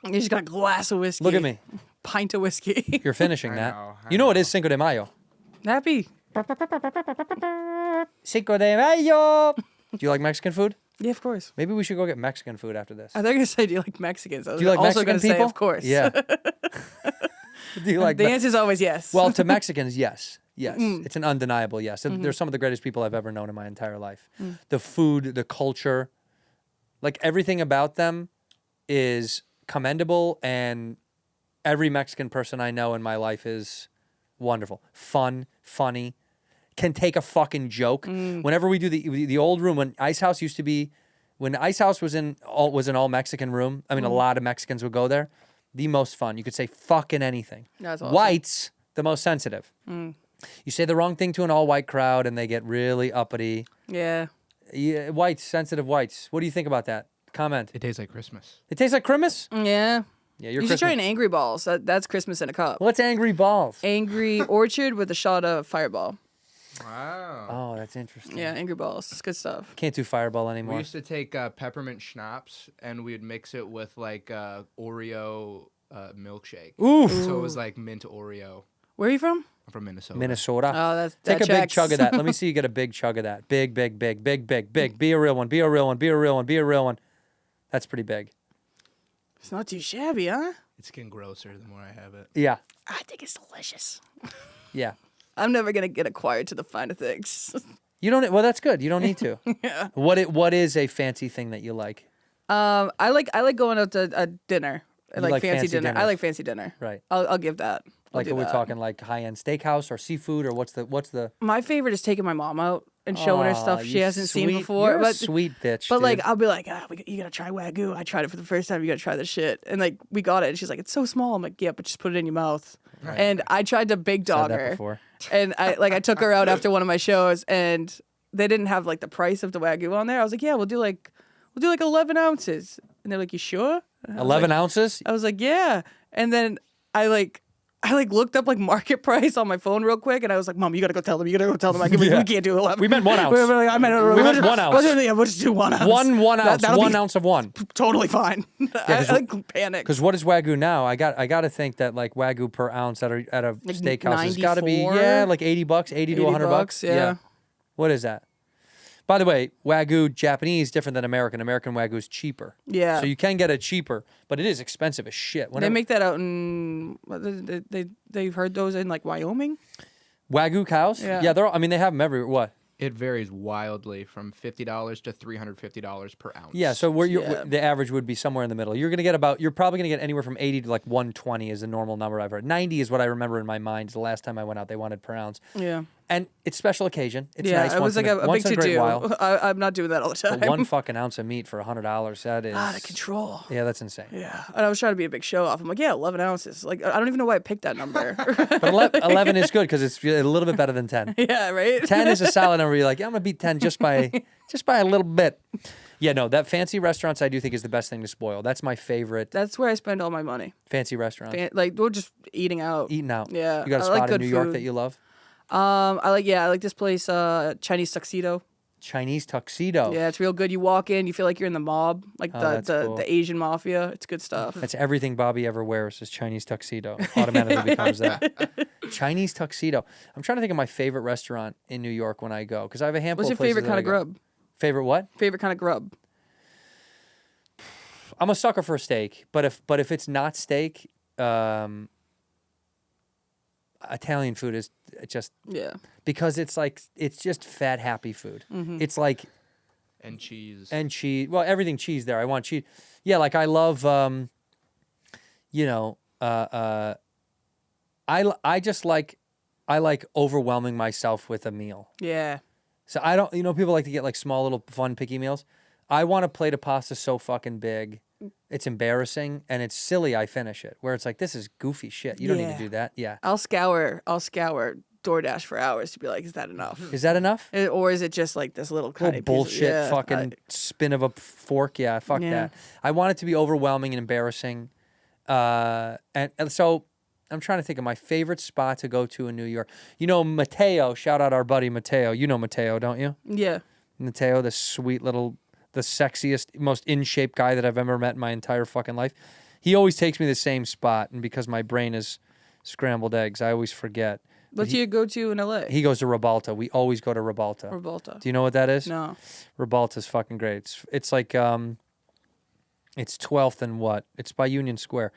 You just got a glass of whiskey. look at me. Pint of whiskey. You're finishing I that. know, I You know it is Cinco de Mayo. Happy. Cinco de Mayo. Do you like Mexican food? Yeah, of course. Maybe we should go get Mexican food after this. I thought you were going to say, do you like Mexicans? I was Do you like also Mexican going to say, people? of course. Yeah. Do you like The answer is always yes. Well, to Mexicans, yes. Yes. It's an undeniable yes. They're some of the greatest people I've ever known in my entire life. The food, the culture, like everything about them is commendable, and every Mexican person I know in my life is wonderful. Fun, funny, can take a fucking joke. Whenever we do the old room, when Ice House used to be, when Ice House was an all Mexican room, I mean, a lot of Mexicans would go there. The most fun. You could say fucking anything. That's awesome. Whites, the most sensitive. You say the wrong thing to an all-white crowd and they get really uppity. Yeah. Whites, sensitive whites. What do you think about that? Comment. It tastes like Christmas. It tastes like Christmas? Yeah. Yeah, you're You should try Christmas. an Angry Balls. That's Christmas in a cup. What's Angry Balls? Angry Orchard with a shot of Fireball. Wow. Oh, that's interesting. Yeah, Angry Balls. It's good stuff. Can't do Fireball We anymore. used to take peppermint schnapps and we'd mix it with like Oreo milkshake. Oof. So it was like mint Oreo. Where are you from? I'm from Minnesota. Minnesota. Oh, that's Take that a big checks. chug of that. Let me see you get a big chug of that. Big. Be a real one. Be a real one. Be a real one. Be a real one. That's pretty big. It's not too shabby, huh? It's getting grosser the more I have it. Yeah. I think it's delicious. Yeah. I'm never gonna get acquired to the finer things. You don't. Well, that's good. You don't need to. Yeah. What is a fancy thing that you like? I like going out to a dinner. I You like like fancy fancy dinner. I dinners. like fancy dinner. Right. I'll give that. I'll Like, do are we that. talking like high-end steakhouse or seafood, or what's the? My favorite is taking my mom out and showing her stuff Aw, she you hasn't seen sweet- before. You're a But sweet bitch. But like dude. I'll be like, you gotta try Wagu. I tried it for the first time. You gotta try this shit. And like we got it, and she's like, it's so small. I'm like, yeah, but just put it in your mouth. And I tried to big Said dog that her, before. and I took her out after one of my shows, and they didn't have like the price of the Wagu on there. I was like, yeah, we'll do like 11 ounces, and they're like, you sure? And I was 11 like- ounces. I was like, yeah. And then I looked up like market price on my phone real quick, and I was like, Mom, you gotta go tell them. You gotta go tell them. We can't do 11. We meant 1 ounce. I meant We meant 1 ounce. We'll just do 1 ounce. One ounce. That'll 1 be ounce of one. Totally fine. I 'cause like panicked. Because what is Wagyu now? I got to think that like Wagyu per ounce at a steakhouse has got to be 94? like $80, 80 to 100 bucks. Yeah. What is that? By the way, Wagyu Japanese different than American. American Wagyu is cheaper. Yeah. So you can get it cheaper, but it is expensive as shit. They Whenever, make that out in they've heard those in like Wyoming. Wagyu cows. Yeah. Yeah, I mean they have them everywhere. What? It varies wildly from $50 to $350 per ounce. Yeah, so where Yeah. the average would be somewhere in the middle. You're probably gonna get anywhere from 80 to like 120 is the normal number I've heard. 90 is what I remember in my mind. The last time I went out, they wanted per ounce. Yeah. And it's special occasion. It's Yeah, nice. it was once like in a once big in to a great do. while. I'm not doing that all the time. But one fucking ounce of meat for $100. That is Out of control. Yeah, that's insane. Yeah, and I was trying to be a big show off. I'm like, yeah, 11 ounces. Like, I don't even know why I picked that number. But 11 is good because it's a little bit better than 10. Yeah, right. 10 is a solid number. You're like, yeah, I'm gonna beat 10 just by a little bit. Yeah, no, that fancy restaurants I do think is the best thing to spoil. That's my favorite. That's where I spend all my money. Fancy restaurants. Like we're just eating out. Eating out. Yeah, You got a I spot like in good New York food. that you love? I like this place, Chinese Tuxedo. Chinese tuxedo. Yeah, it's real good. You walk in, you feel like you're in the mob, like that's cool. the Asian mafia. It's good stuff. That's everything Bobby ever wears is Chinese tuxedo. Automatically becomes that. Chinese tuxedo. I'm trying to think of my favorite restaurant in New York when I go because I have a handful. What's your of places favorite that kind I of go. grub? Favorite what? Favorite kind of grub? I'm a sucker for a steak, but if it's not steak, Italian food is just because it's just fat happy food. It's like And cheese. well, everything cheese there. I want cheese. Yeah, like I love I like overwhelming myself with a meal. Yeah. So I don't, people like to get like small little fun picky meals. I want a plate of pasta so fucking big, it's embarrassing and it's silly. I finish it where it's like this is goofy shit. You don't need to do that. Yeah. I'll scour DoorDash for hours to be like, is that enough? Is that enough? Or is it just like this little kind Little of bullshit fucking spin of a fork. Yeah, fuck that. I want it to be overwhelming and embarrassing. And so I'm trying to think of my favorite spot to go to in New York. Mateo, shout out our buddy Mateo. You know Mateo, don't you? Yeah. Mateo, the sweet little, the sexiest, most in shape guy that I've ever met in my entire fucking life. He always takes me to the same spot, and because my brain is scrambled eggs, I always forget. What do you go to in LA? He goes to Ribalta. We always go to Ribalta. Ribalta. Do you know what that is? No. Ribalta's fucking great. It's like it's 12th and what? It's by Union Square.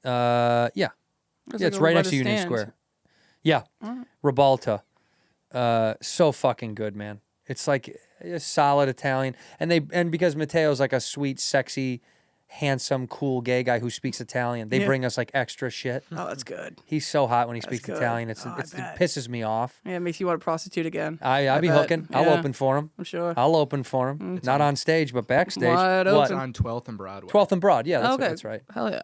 Yeah. It's right next to Union Square. Yeah. Ribalta. So fucking good, man. It's like a solid Italian. And because Mateo's like a sweet, sexy, handsome, cool gay guy who speaks Italian, they bring us like extra shit. Oh, that's good. He's so hot when he speaks good. Italian. It pisses me off. Yeah, it makes you want to prostitute again. I'll be bet. hooking. I'll Yeah. open for him. I'm sure. I'll open for him. Not on stage, but backstage. Wide What? It's on 12th and Broadway. 12th and Broad. Yeah, Okay. that's right. Hell yeah.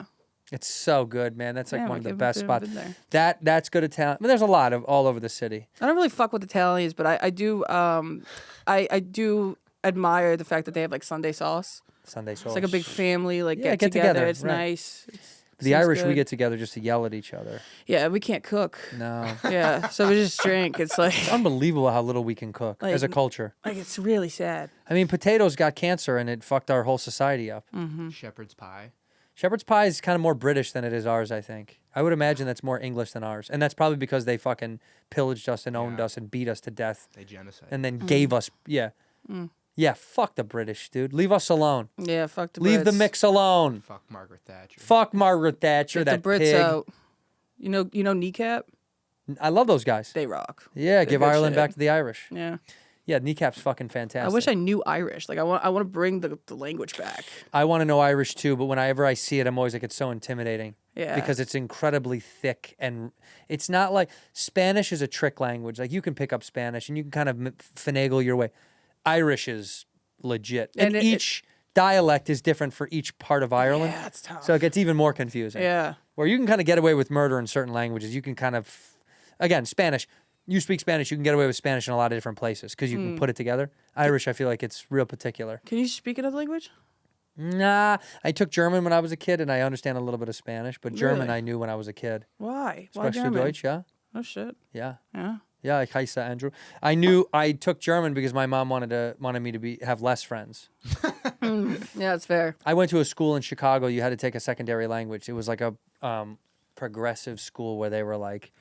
It's so good, man. That's like Damn, one of the I've best been spots. there. That's good Italian. There's a lot of all over the city. I don't really fuck with Italians, but I do I do admire the fact that they have like Sunday sauce. Sunday sauce. It's like a big family get get together. together, It's right. nice. The seems Irish, we good. get together just to yell at each other. Yeah, we can't cook. No. Yeah, so we just drink. It's like It's unbelievable how little we can cook as a culture. it's really sad. I mean, potatoes got cancer and it fucked our whole society up. Shepherd's pie. Shepherd's pie is kind of more British than it is ours, I think. I would imagine that's more English than ours. And that's probably because they fucking pillaged us and owned us and beat us to death. They genocide. And then gave us, Yeah, fuck the British, dude. Leave us alone. Yeah, fuck the Leave the Brits. mix alone. Fuck Margaret Thatcher. Fuck Margaret Thatcher, Get that the Brits pig. out. You know Kneecap? I love those guys. They rock. Yeah, They're give good Ireland shit. back to the Irish. Yeah. Yeah, Kneecap's fucking fantastic. I wish I knew Irish. Like I want to bring the language back. I want to know Irish too, but whenever I see it, I'm always like, it's so intimidating. Yeah. Because it's incredibly thick and it's not like Spanish is a trick language. Like you can pick up Spanish and you can kind of finagle your way. Irish is legit, and each dialect is different for each part of Ireland. Yeah, it's tough. So it gets even more confusing. Yeah. Where you can kind of get away with murder in certain languages. You can kind of, again, Spanish. You speak Spanish, you can get away with Spanish in a lot of different places because you can put it together. Irish, I feel like it's real particular. Can you speak another language? Nah, I took German when I was a kid, and I understand a little bit of Spanish, but German Really? I knew when I was a kid. Why? Why Sprechst du German? Deutsch, yeah? Oh shit. Yeah. Yeah. Yeah, ich heiße Andrew. I took German because my mom wanted me to have less friends. Yeah, it's fair. I went to a school in Chicago. You had to take a secondary language. It was like a progressive school where they were like,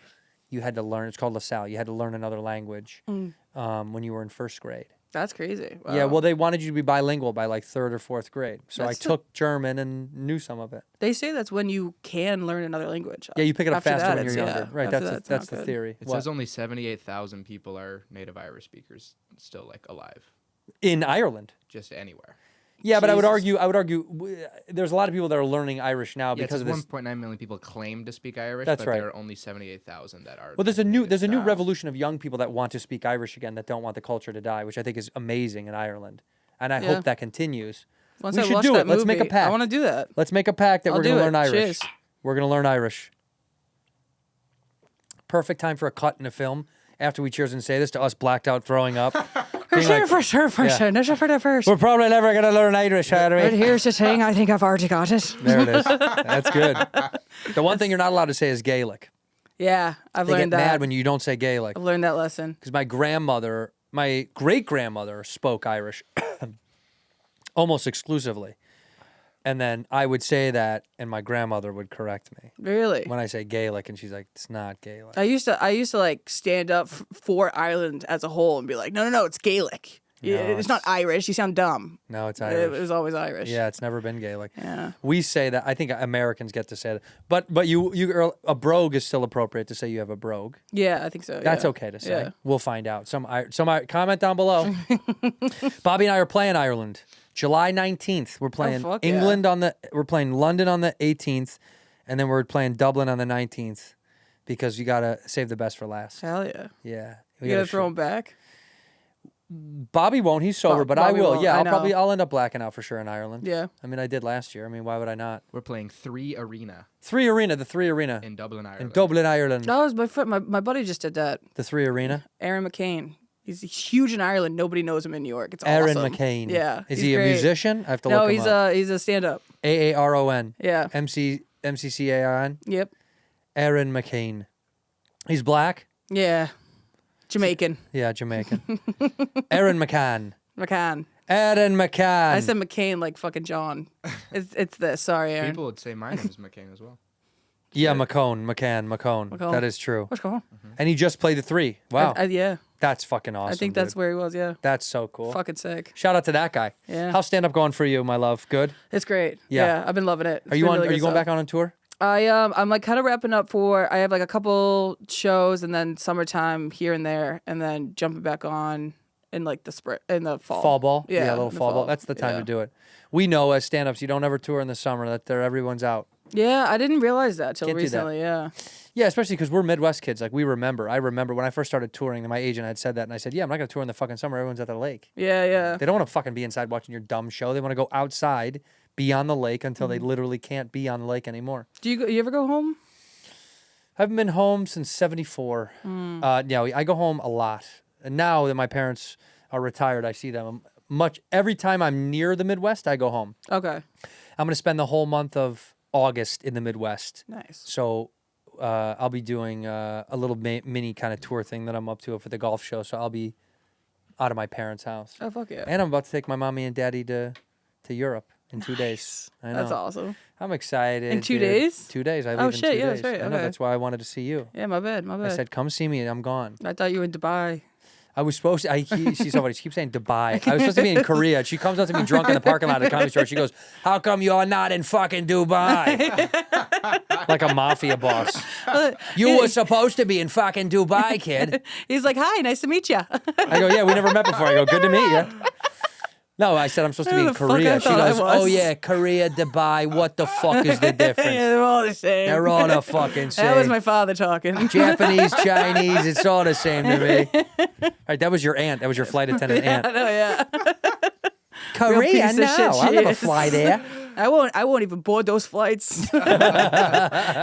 you had to learn. It's called LaSalle. You had to learn another language when you were in first grade. That's crazy. Wow. Yeah, well, they wanted you to be bilingual by like third or fourth grade. So That's I took German and knew some of it. They say that's when you can learn another language. Yeah, you pick it up After faster that, when you're it's- younger. yeah, Right, after that's that's the not good. theory. It What? says only 78,000 people are native Irish speakers still like alive, In Ireland. just anywhere. Yeah, but I would Jesus. argue there's a lot of people that are learning Irish now Yeah, because of this. 1.9 million people claim to speak Irish, That's but right. there are only 78,000 that are. Well, there's a native. new revolution of young people that want to speak Irish again that don't want the culture to die, which I think is amazing in Ireland, and I Yeah. hope that continues. Once we I should watched do that it. Let's make a movie, pact. I want to do that. Let's make a pact that I'll we're going do to it. learn Irish. Cheers. We're going to learn Irish. Perfect time for a cut in a film after we cheers and say this to us blacked out throwing up. Being like, we're probably never going to learn Irish, are we? Here's the thing. I think I've already got it. There it is. That's good. The one thing you're not allowed to say is Gaelic. Yeah, I've They get learned that. mad when you don't say Gaelic. I've learned that lesson. Because my grandmother my great-grandmother spoke Irish almost exclusively. And then I would say that, and my grandmother would correct me Really? when I say Gaelic, and she's like, "It's not Gaelic." I used to like stand up for Ireland as a whole and be like, no, it's Gaelic. It's not Irish. You sound dumb. No, it's It Irish. was always Irish. Yeah, it's never been Gaelic. Yeah. We say that. I think Americans get to say that. But you a brogue is still appropriate to say you have a brogue. Yeah, I think so. That's yeah. okay to say. Yeah. We'll find out. Some comment down below. Bobby and I are playing Ireland. July 19th. We're playing fuck yeah. England we're playing London on the 18th, and then we're playing Dublin on the 19th because you got to save the best for last. Hell yeah. Yeah. You gotta throw him back? Bobby won't. He's sober, but I Bobby will. won't, Yeah, I know. I'll end up blacking out for sure in Ireland. Yeah. I mean, I did last year. I mean, why would I not? We're playing 3 Arena The 3 Arena. in Dublin, Ireland. In Dublin, Ireland. That was my friend. My buddy just did that. The 3 Arena. Aaron McCain. He's huge in Ireland. Nobody knows him in New York. It's Aaron awesome. McCain. Yeah. Is he's he a great. musician? I have to No, look him up. he's a stand-up. AARON. Yeah. MCCARN. Yep. Aaron McCain. He's black? Yeah. Jamaican. Yeah, Jamaican. Aaron McCann. McCann. Aaron McCann. I said McCain like fucking John. It's this. Sorry, Aaron. People would say my name is McCain as well. Yeah, McCone. That is true. What's going on? And he just played the 3. Wow. Yeah. That's fucking awesome. I think that's dude. where he was. Yeah. That's so cool. Fucking sick. Shout out to that guy. Yeah. How's stand up going for you, my love? Good? It's great. Yeah. I've been loving it. Are you going back on a tour? I'm like kind of wrapping up I have like a couple shows and then summertime here and there and then jumping back on in like the spring in the fall. Fall ball? Yeah. a little in the fall ball. That's the time Yeah. to do it. We know as stand ups, you don't ever tour in the summer, that everyone's out. Yeah, I didn't realize that till Can't do that. recently. Yeah. Yeah, especially because we're Midwest kids. Like, I remember when I first started touring, my agent had said that, and I said, yeah, I'm not going to tour in the fucking summer. Everyone's at the lake. Yeah. They don't want to fucking be inside watching your dumb show. They want to go outside, be on the lake until they literally can't be on the lake anymore. You ever go home? I haven't been home since 74. Yeah, I go home a lot. And now that my parents are retired, I see them every time I'm near the Midwest, I go home. Okay. I'm going to spend the whole month of August in the Midwest. Nice. So I'll be doing a little mini kind of tour thing that I'm up to for the golf show. So I'll be out of my parents' house. Oh fuck yeah. And I'm about to take my mommy and daddy to Europe in 2 days. I know. That's awesome. I'm excited. In 2 dude. days? 2 days. I leave Oh, in shit, 2 yeah, days. that's right, I know. okay. That's why I wanted to see you. Yeah, my bad. I said, come see me, and I'm gone. I thought you were in Dubai. I was supposed to. She's so funny. She keeps saying Dubai. I was supposed to be in Korea. She comes up to me drunk in the parking lot of the comedy store. She goes, "How come you're not in fucking Dubai?" Like a mafia boss. You were supposed to be in fucking Dubai, kid. He's like, "Hi, nice to meet you." I go, "Yeah, we never met before." I go, "Good to meet you." No, I said I'm supposed to be Who in the fuck I Korea. She thought I goes, was? "Oh yeah, Korea, Dubai. What the fuck is the difference?" Yeah, they're all the same. They're all the fucking same. That was my father talking. Japanese, Chinese, it's all the same to me. All right, that was your aunt. That was your flight attendant aunt. I know, yeah. Korea, piece of shit no, she I'll never is. fly there. I won't even board those flights.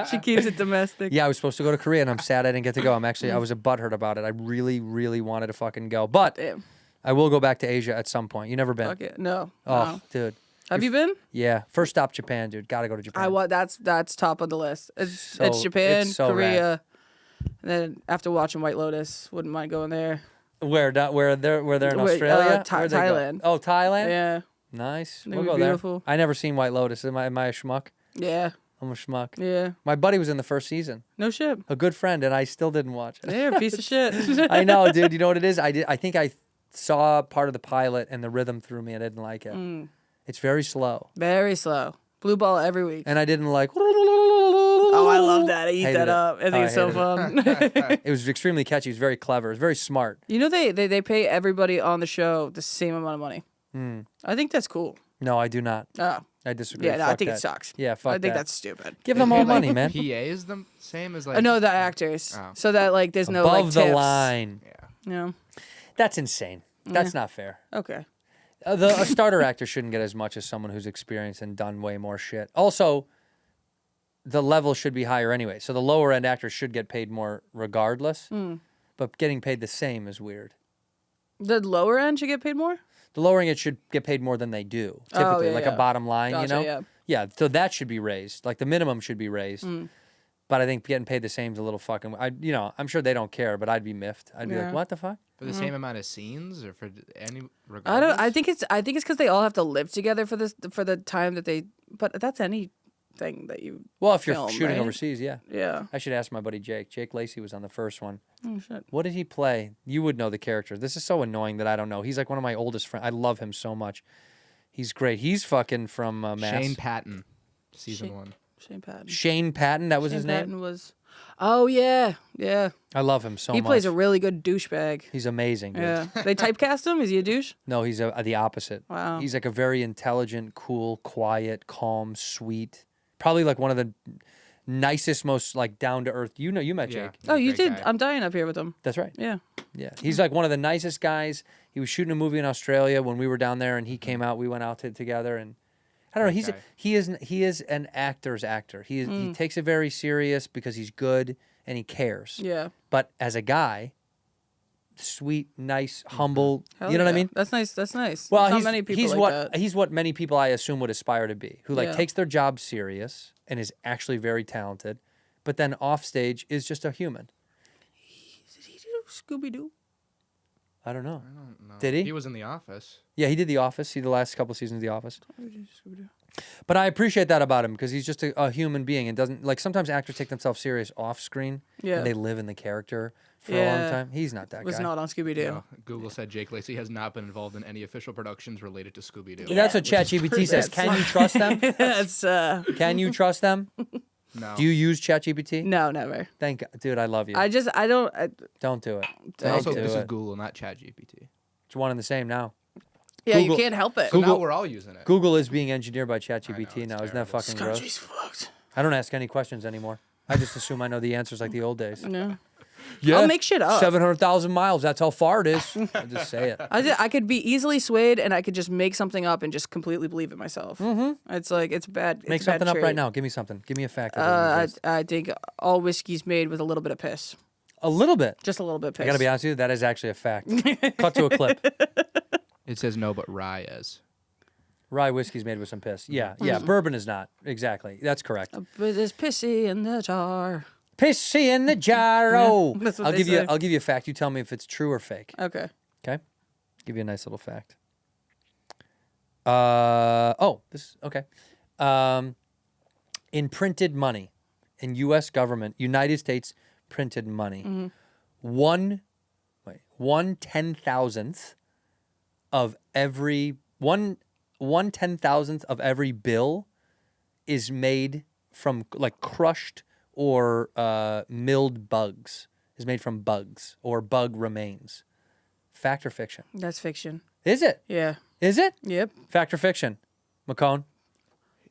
She keeps it domestic. Yeah, I was supposed to go to Korea, and I'm sad I didn't get to go. I was a butthurt about it. I really, really wanted to fucking go. But Damn. I will go back to Asia at some point. You never been? Okay. No. Oh, no. dude. Have you been? Yeah. First stop, Japan, dude. Gotta go to Japan. That's top of the list. It's So- Japan, it's so Korea, and then after watching White Lotus, wouldn't mind going there. Where they're in Wait, Australia? Where'd they go? Thailand. Oh, Thailand? Yeah. Nice. They We'll were go beautiful. there. I never seen White Lotus. Am I a schmuck? Yeah. I'm a schmuck. Yeah. My buddy was in the first season. No shit. A good friend, and I still didn't watch it. They're a piece of shit. I know, dude. You know what it is? I think I saw part of the pilot, and the rhythm threw me. I didn't like it. It's very slow, Very slow. Blue ball every week. and I didn't like. Oh, I love that. I eat Hated that it. up. I think Oh, it's so hated fun. It was extremely catchy. It was very clever. It was very smart. You know they pay everybody on the show the same amount of money. I think that's cool. No, I do not. Oh. I disagree. Yeah, no, I Fuck think that. it sucks. Yeah, fuck I think that. that's stupid. Give them all money, man. PA is the same as like. No, the actors. Oh. So that like there's no Above like the tips. line. Yeah. Yeah. That's insane. That's not fair. Okay. A starter actor shouldn't get as much as someone who's experienced and done way more shit. Also, the level should be higher anyway. So the lower end actors should get paid more regardless. But getting paid the same is weird. The lower end should get paid more? The lowering it should get paid more than they do. Typically, yeah, like yeah. a bottom line, you Gotcha, know? yeah. Yeah, so that should be raised. Like the minimum should be raised. But I think getting paid the same is a little fucking. I'm sure they don't care, but I'd be miffed. I'd be Yeah. like, what the fuck? For the same amount of scenes, or for any? I Regardless? don't. I think it's because they all have to live together for the time that they. But that's anything that you. Well, if you're film, shooting right? overseas, yeah. Yeah. I should ask my buddy Jake. Jake Lacey was on the first one. Oh shit. What did he play? You would know the character. This is so annoying that I don't know. He's like one of my oldest friends. I love him so much. He's great. He's fucking from Mass. Shane Patton, season 1. Shane Patton. Shane Patton, that was Shane his Patton name? was. Oh yeah, yeah. I love him so He much. plays a really good douchebag. He's amazing, dude. Yeah. They typecast him. Is he a douche? No, he's the opposite. Wow. He's like a very intelligent, cool, quiet, calm, sweet. Probably like one of the nicest, most like down to earth. You met Yeah. Jake. He's Oh, a you great did. guy. I'm dying up here with him. That's right. Yeah. Yeah. He's like one of the nicest guys. He was shooting a movie in Australia when we were down there, and he came out. We went out together, and I don't know. Great He is an actor's actor. He takes it very serious because he's good and he cares. Yeah. But as a guy, sweet, nice, humble. Hell You know what I yeah. mean? That's nice. That's nice. Well, There's not he's, many people he's like what that. he's what many people I assume would aspire to be, who like Yeah. takes their job serious and is actually very talented, but then off stage is just a human. Did he do Scooby Doo? I don't know. I don't know. Did he? He was in The Office. Yeah, he did The Office. See the last couple seasons of The Office. But I appreciate that about him because he's just a human being and doesn't like sometimes actors take themselves serious off screen Yeah. and they live in the character for a long Yeah. time. He's not that Was guy. not on Scooby Doo. No, Google said Jake Lacey has not been involved in any official productions related to Scooby Doo. That's what ChatGPT says. Can you trust them? That's Can you trust them? No. Do you use ChatGPT? no, never. Thank God. Dude, I love you. I don't. Don't do it. And Don't also, do this is it. Google, not ChatGPT. It's one and the same now. Yeah, Google- you can't help it. So Google- now we're all using it. Google is being engineered by I ChatGPT know, now. it's Isn't that terrible. fucking Country's gross? fucked. I don't ask any questions anymore. I just assume I know the answers like the old days. No. Yeah, I'll make shit up. 700,000 miles. That's how far it is. I just say it. I could be easily swayed, and I could just make something up and just completely believe it myself. Mm-hmm. It's like it's bad. It's Make a bad something up right trait. now. Give me something. Give me a fact. that doesn't exist. I think all whiskey's made with a little bit of piss. A little bit. Just a little bit of piss. I gotta be honest with you. That is actually a fact. Cut to a clip. It says no, but rye is. Rye whiskey's made with some piss. Yeah, yeah. Bourbon is not. Exactly. That's correct. But there's pissy in the jar. Pissy in the jar. Oh, that's what I'll they give you. say. I'll give you a fact. You tell me if it's true or fake. Okay. Okay. Give you a nice little fact. This okay. In printed money, in U.S. government, United States printed money, one 10,000th of every one 10,000th of every bill is made from like crushed or milled bugs. Is made from bugs or bug remains. Fact or fiction? That's fiction. Is it? Yeah. Is it? Yep. Fact or fiction? McCone?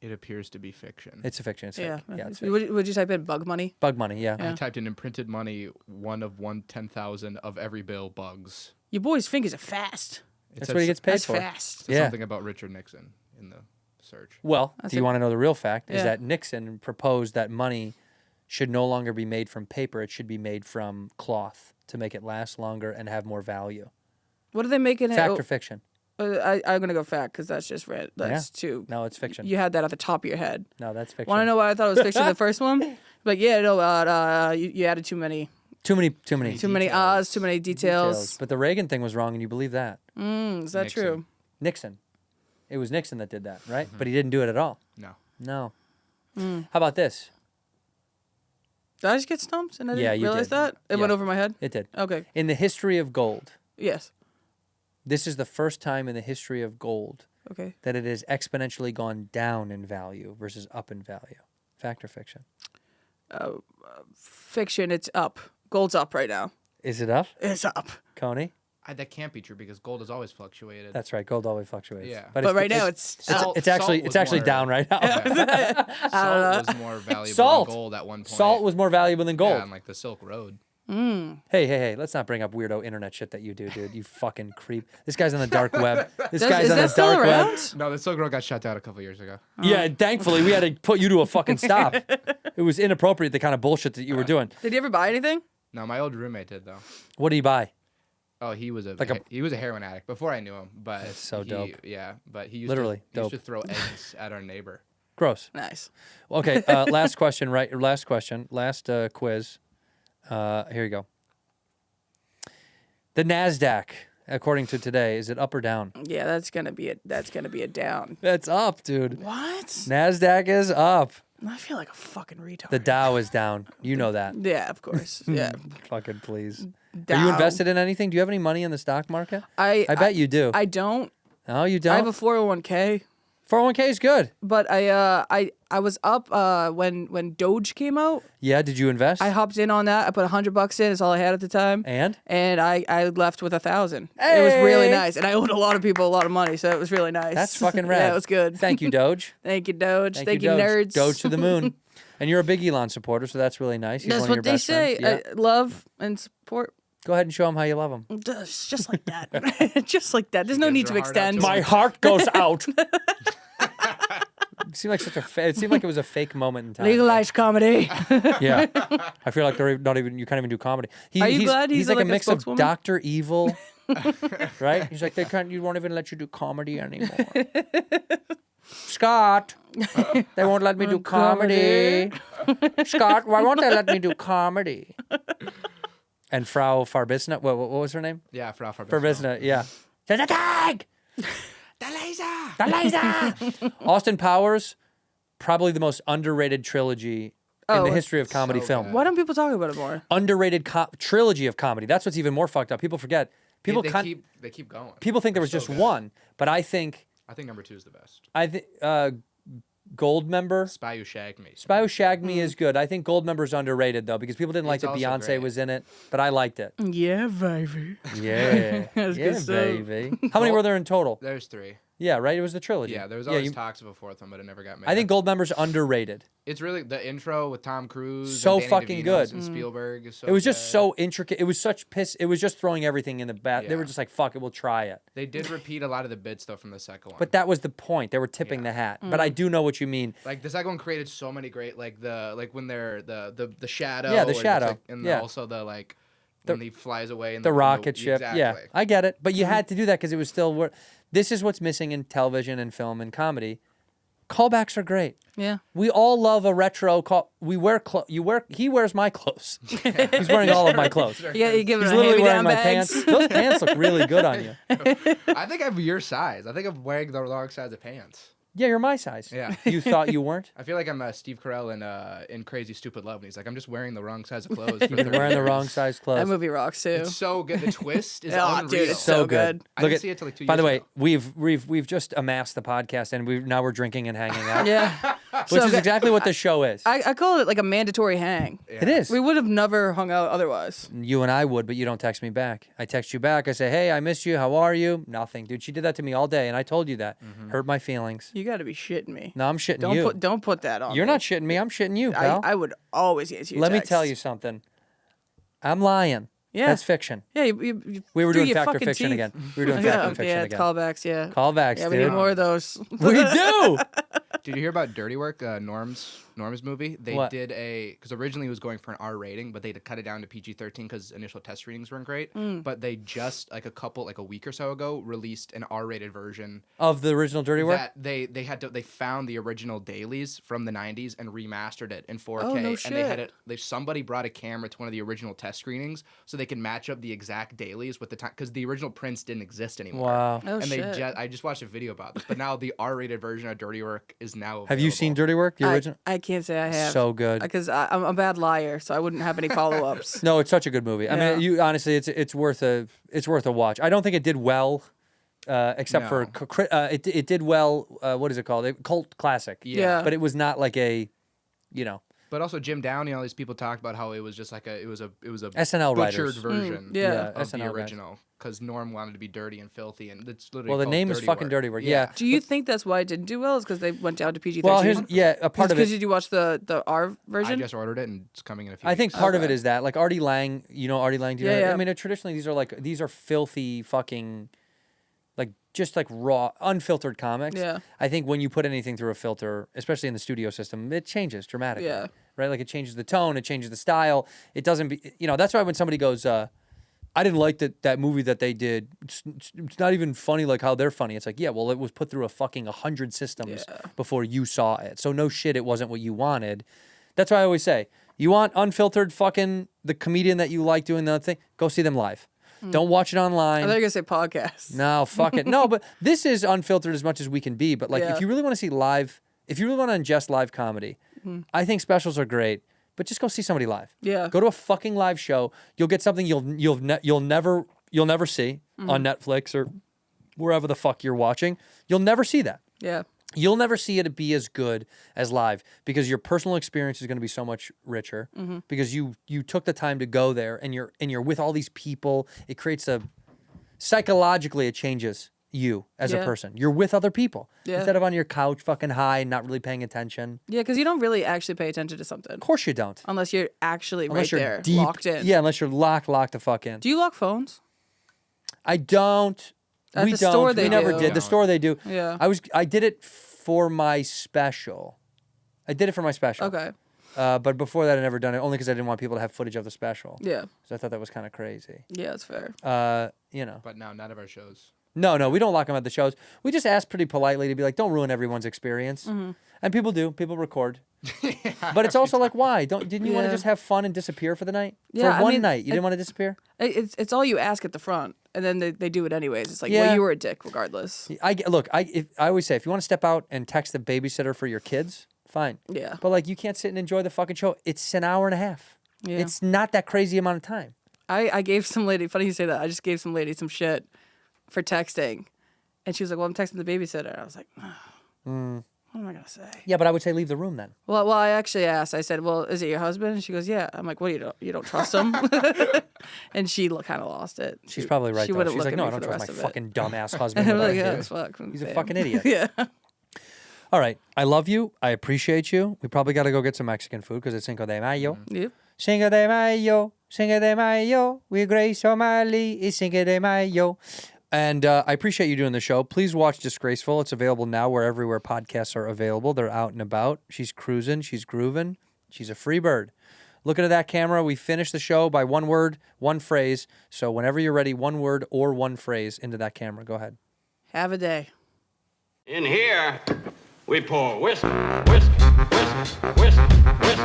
It appears to be fiction. It's a fiction. It's Yeah. fake. Yeah, it's fake. Would you type in bug money? Bug money, yeah. I typed in printed money, 1/10,000 of every bill bugs. Your boy's fingers are fast. It That's says- what he gets paid That's for. fast. says Yeah. something about Richard Nixon in the search. Well, That's do you a- want to know the real fact? Is Yeah. that Nixon proposed that money should no longer be made from paper. It should be made from cloth to make it last longer and have more value. What are they making it? Fact or fiction? I'm gonna go fact because that's just red. That's too. No, it's fiction. You had that at the top of your head. No, that's fiction. Want to know why I thought it was fiction the first one? Like, yeah, no, you added too many Too many too many too many details. But the Reagan thing was wrong, and you believe that. Is that Nixon. true? Nixon. It was Nixon that did that, right? But he didn't do it at all. No. No. How about this? Did I just get stumped and I didn't Yeah, you realize did. that? It went Yeah. over my head? It did. Okay. In the history of gold, Yes. this is the first time in the history of gold Okay. that it has exponentially gone down in value versus up in value. Fact or fiction? Fiction, it's up. Gold's up right now. Is it up, It's up. Coney? That can't be true because gold has always fluctuated. That's right. Gold always fluctuates. Yeah. But right now it's up. it's actually Salt was more- down right now. Salt was more valuable Salt. than gold at one point. Salt was more valuable than gold. Yeah, on like the Silk Road. Hey, let's not bring up weirdo internet shit that you do, dude. You fucking creep. This guy's on the dark web. This guy's Is on that the still dark web. around? No, the Silk Road got shut down a couple years ago. Yeah, thankfully we had to put you to a fucking stop. It was inappropriate, the kind of bullshit that you were doing. Did you ever buy anything? No, my old roommate did though. What did he buy? Oh, he was a Like a- he was a heroin addict before I knew him. But That's so he- dope. Yeah, but he used Literally to, he used dope. to throw eggs at our neighbor. Gross. Nice. Okay, last question, right? Last question. Last quiz. Here you go. The NASDAQ, according to today, is it up or down? Yeah, that's gonna be a down. That's up, dude. What? NASDAQ is up. I feel like a fucking retard. The Dow is down. You know that. Yeah, of course. Yeah. Fucking please. Are you Dow. invested in anything? Do you have any money in the stock market? I bet you do. I don't. Oh, you I have don't? a 401k, 401k is good. but I was up when Doge came out. Yeah, did you invest? I hopped in on that. I put $100 in. It's all I had at the time. And? I left with 1,000. It was really Hey! nice, and I owed a lot of people a lot of money, so it was really nice. That's fucking rad. Yeah, it was good. Thank you, Doge. Thank you, Doge. Thank you, Doge. nerds. Doge to the moon. And you're a big Elon supporter, so that's really nice. He's That's one of what your they best say. friends. Yeah. Love and support. Go ahead and show him how you love him. It's just like that. Just like that. There's no need gives to her heart out extend. to him. My heart goes out. It seemed like it seemed like it was a fake moment in time. Legalized comedy. Yeah, I feel like they're not even. You can't even do comedy. Are you glad he's like a like a mix of spokeswoman? Dr. Evil, right? He's like they can't. You won't even let you do comedy anymore. Scott, they won't let me do comedy. Scott, why won't they let me do comedy? And Frau Farbisna, what was her name? Yeah, Frau Farbisna, yeah. There's a tag! The laser. The laser! Austin Powers, probably the most underrated trilogy in the history of comedy so film. good. Why don't people talk about it more? Underrated trilogy of comedy. That's what's even more fucked up. People forget. People They keep going. people think there was They're just so good. one, but I think number 2 is the best. Goldmember. Spy Who Shagged Me. Spy Who Shagged Me is good. I think Goldmember's underrated though because people didn't like It's that also Beyonce great. was in it, but I liked it. Yeah, baby. Yeah, That's yeah, good stuff. baby. How many were there in total? There's 3. Yeah, right. It was the trilogy. Yeah, there was always you- talks of a 4th one, but it never got made. I think Goldmember's underrated. it's really the intro with Tom Cruise. So and Danny fucking DeVito good. And Spielberg is so. It was just good. so intricate. It was such piss. It was just throwing everything in the bat. They were Yeah. just like, "Fuck it, we'll try it." They did repeat a lot of the bits though from the second one. But that was the point. They were tipping the hat. But I do know what you mean. like the second one created so many great when they're the shadow. Yeah, the or just, shadow. like, and Yeah. also the when he flies away in The rocket ship. Exactly. Yeah, I get it. But you had to do that because it was still. This is what's missing in television and film and comedy. Callbacks are great. Yeah. We all love a retro call. We wear He wears my clothes. He's wearing all of my clothes. Yeah, you give it He's a literally hand-me-down wearing my bags. pants. Those pants look really good on you. I think I'm your size. I think I'm wearing the wrong size of pants. Yeah, you're my size. Yeah. You thought you weren't? I feel like I'm Steve Carell in Crazy Stupid Love, and he's like, I'm just wearing the wrong size of clothes. For You're wearing the wrong size That clothes. movie rocks too. It's so good. The twist is Oh, unreal. dude, it's So good. I didn't see it till like 2 years By the way, ago. we've just amassed the podcast, and now we're drinking and hanging out. Yeah. Which So is good. exactly what the show is. I call it like a mandatory hang. It is. We would have never hung out otherwise. You and I would, but you don't text me back. I text you back. I say, hey, I missed you. How are you? Nothing. Dude, she did that to me all day, and I told you that. Hurt my feelings. You got to be shitting me. No, I'm shitting Don't you. don't put that on. You're me. not shitting me. I'm shitting you, pal. I would always answer your Let me texts. tell you something. I'm lying. Yeah. That's fiction. Yeah, you We were through doing your fact or fucking fiction teeth. again. We were doing Yeah, fact or fiction yeah, again. callbacks. Yeah. Callbacks, Yeah, dude. we need more of those. We do. Did you hear about Dirty Work, Norm's movie? They What? did because originally it was going for an R rating, but they had to cut it down to PG-13 because initial test readings weren't great. But they just like a week or so ago released an R-rated version Of the original Dirty Work? that they found the original dailies from the 90s and remastered it in 4K. Oh, no And they had shit. somebody brought a camera to one of the original test screenings so they can match up the exact dailies with the time because the original prints didn't exist anymore. Wow. Oh, And shit. I just watched a video about this, but now the R-rated version of Dirty Work is now Have you seen available. Dirty Work, the original? I can't say I have. So good. Because I'm a bad liar, so I wouldn't have any follow-ups. No, it's such a good movie. I Yeah. mean, you honestly, it's worth a watch. I don't think it did well, except for No. it did well. What is it called? Cult classic. Yeah. But it was not like a, you know, But also Jim Downey, all these people talked about how it was just like it was a SNL butchered writers. version yeah. of SNL the guys. original because Norm wanted to be dirty and filthy, and it's literally Well, the called name is Dirty fucking Work. Dirty Work. Yeah. Do you think that's why it didn't do well? Is because they went down to PG-13? Well, here's a part of Because it. did you watch the R I version? just ordered it and it's coming in a few. I think weeks. part of it is that, like Artie Lang, you know Artie Lang. Do you Yeah, know? yeah. I mean, traditionally these are filthy fucking, like just like raw, unfiltered comics. Yeah. I think when you put anything through a filter, especially in the studio system, it changes dramatically. Yeah. Right. Like it changes the tone, it changes the style. It doesn't be, you know. That's why when somebody goes, I didn't like that movie that they did. It's not even funny like how they're funny. It's like, yeah, well, it was put through a fucking 100 systems before you saw it. So no shit, it wasn't what you wanted. That's why I always say, you want unfiltered fucking the comedian that you like doing the thing, go see them live. Don't watch it online. I thought you were going to say podcast. No, fuck it. No, but this is unfiltered as much as we can be. But like, Yeah. if you really want to see live, if you really want to ingest live comedy, I think specials are great. But just go see somebody live. Yeah. Go to a fucking live show. You'll get something you'll never see on Netflix or wherever the fuck you're watching. You'll never see that. Yeah. You'll never see it be as good as live because your personal experience is going to be so much richer because you took the time to go there and you're with all these people. It creates psychologically it changes you as a Yeah. person. You're with other people Yeah. instead of on your couch fucking high and not really paying attention. Yeah, because you don't really actually pay attention to something. Of course you don't. Unless you're actually Unless right you're there, deep, locked in. Yeah, unless you're locked the fuck in. Do you lock phones? I don't. At we the don't. store they we never do. did. The store they do. Yeah. I did it for my special. I did it for my special. Okay. But before that, I never done it only because I didn't want people to have footage of the special. Yeah. So I thought that was kind of crazy. Yeah, it's fair. You know. But now none of our shows. No, we don't lock them at the shows. We just ask pretty politely to be like, don't ruin everyone's experience. Mm-hmm. And people do. People record. But it's also like, why? Didn't you want to Yeah. just have fun and disappear for the night? Yeah, for I one mean, night, you didn't want to disappear? It's all you ask at the front, and then they do it anyways. It's like, Yeah. well, you were a dick regardless. I always say if you want to step out and text the babysitter for your kids, fine. Yeah. But like you can't sit and enjoy the fucking show. It's an hour and a half. Yeah. It's not that crazy amount of time. I gave some lady, funny you say that, I just gave some lady some shit for texting. And she was like, well, I'm texting the babysitter. I was like, what am I going to say? Yeah, but I would say leave the room then. Well, I actually asked. I said, well, is it your husband? And she goes, yeah. I'm like, what, you don't trust him? And she kind of lost it. She's probably right She though. wouldn't She's look like, at no, me I for don't the trust my rest of it. fucking dumbass husband. I'm with like, our yeah, kids. fuck. He's a damn. fucking idiot. Yeah. All right, I love you. I appreciate you. We probably got to go get some Mexican food because it's Cinco de Mayo. Yep. Cinco de Mayo, Cinco de Mayo. We grace Somali. It's Cinco de Mayo. And I appreciate you doing the show. Please watch Disgraceful. It's available now where podcasts are available. They're out and about. She's cruising. She's grooving. She's a free bird. Looking at that camera, we finish the show by one word, one phrase. So whenever you're ready, one word or one phrase into that camera. Go ahead. Have a day. In here, we pour whisk, whisk, whisk, whisk, whisk.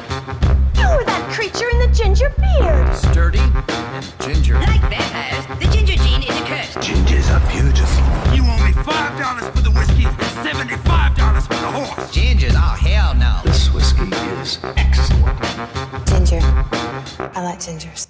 You were that creature in the ginger beard. Sturdy and ginger. Like vampires, the ginger gene is a curse. Gingers are beautiful. You owe me $5 for the whiskey and $75 for the horse. Gingers? Oh, hell no. This whiskey is excellent. Ginger. I like gingers.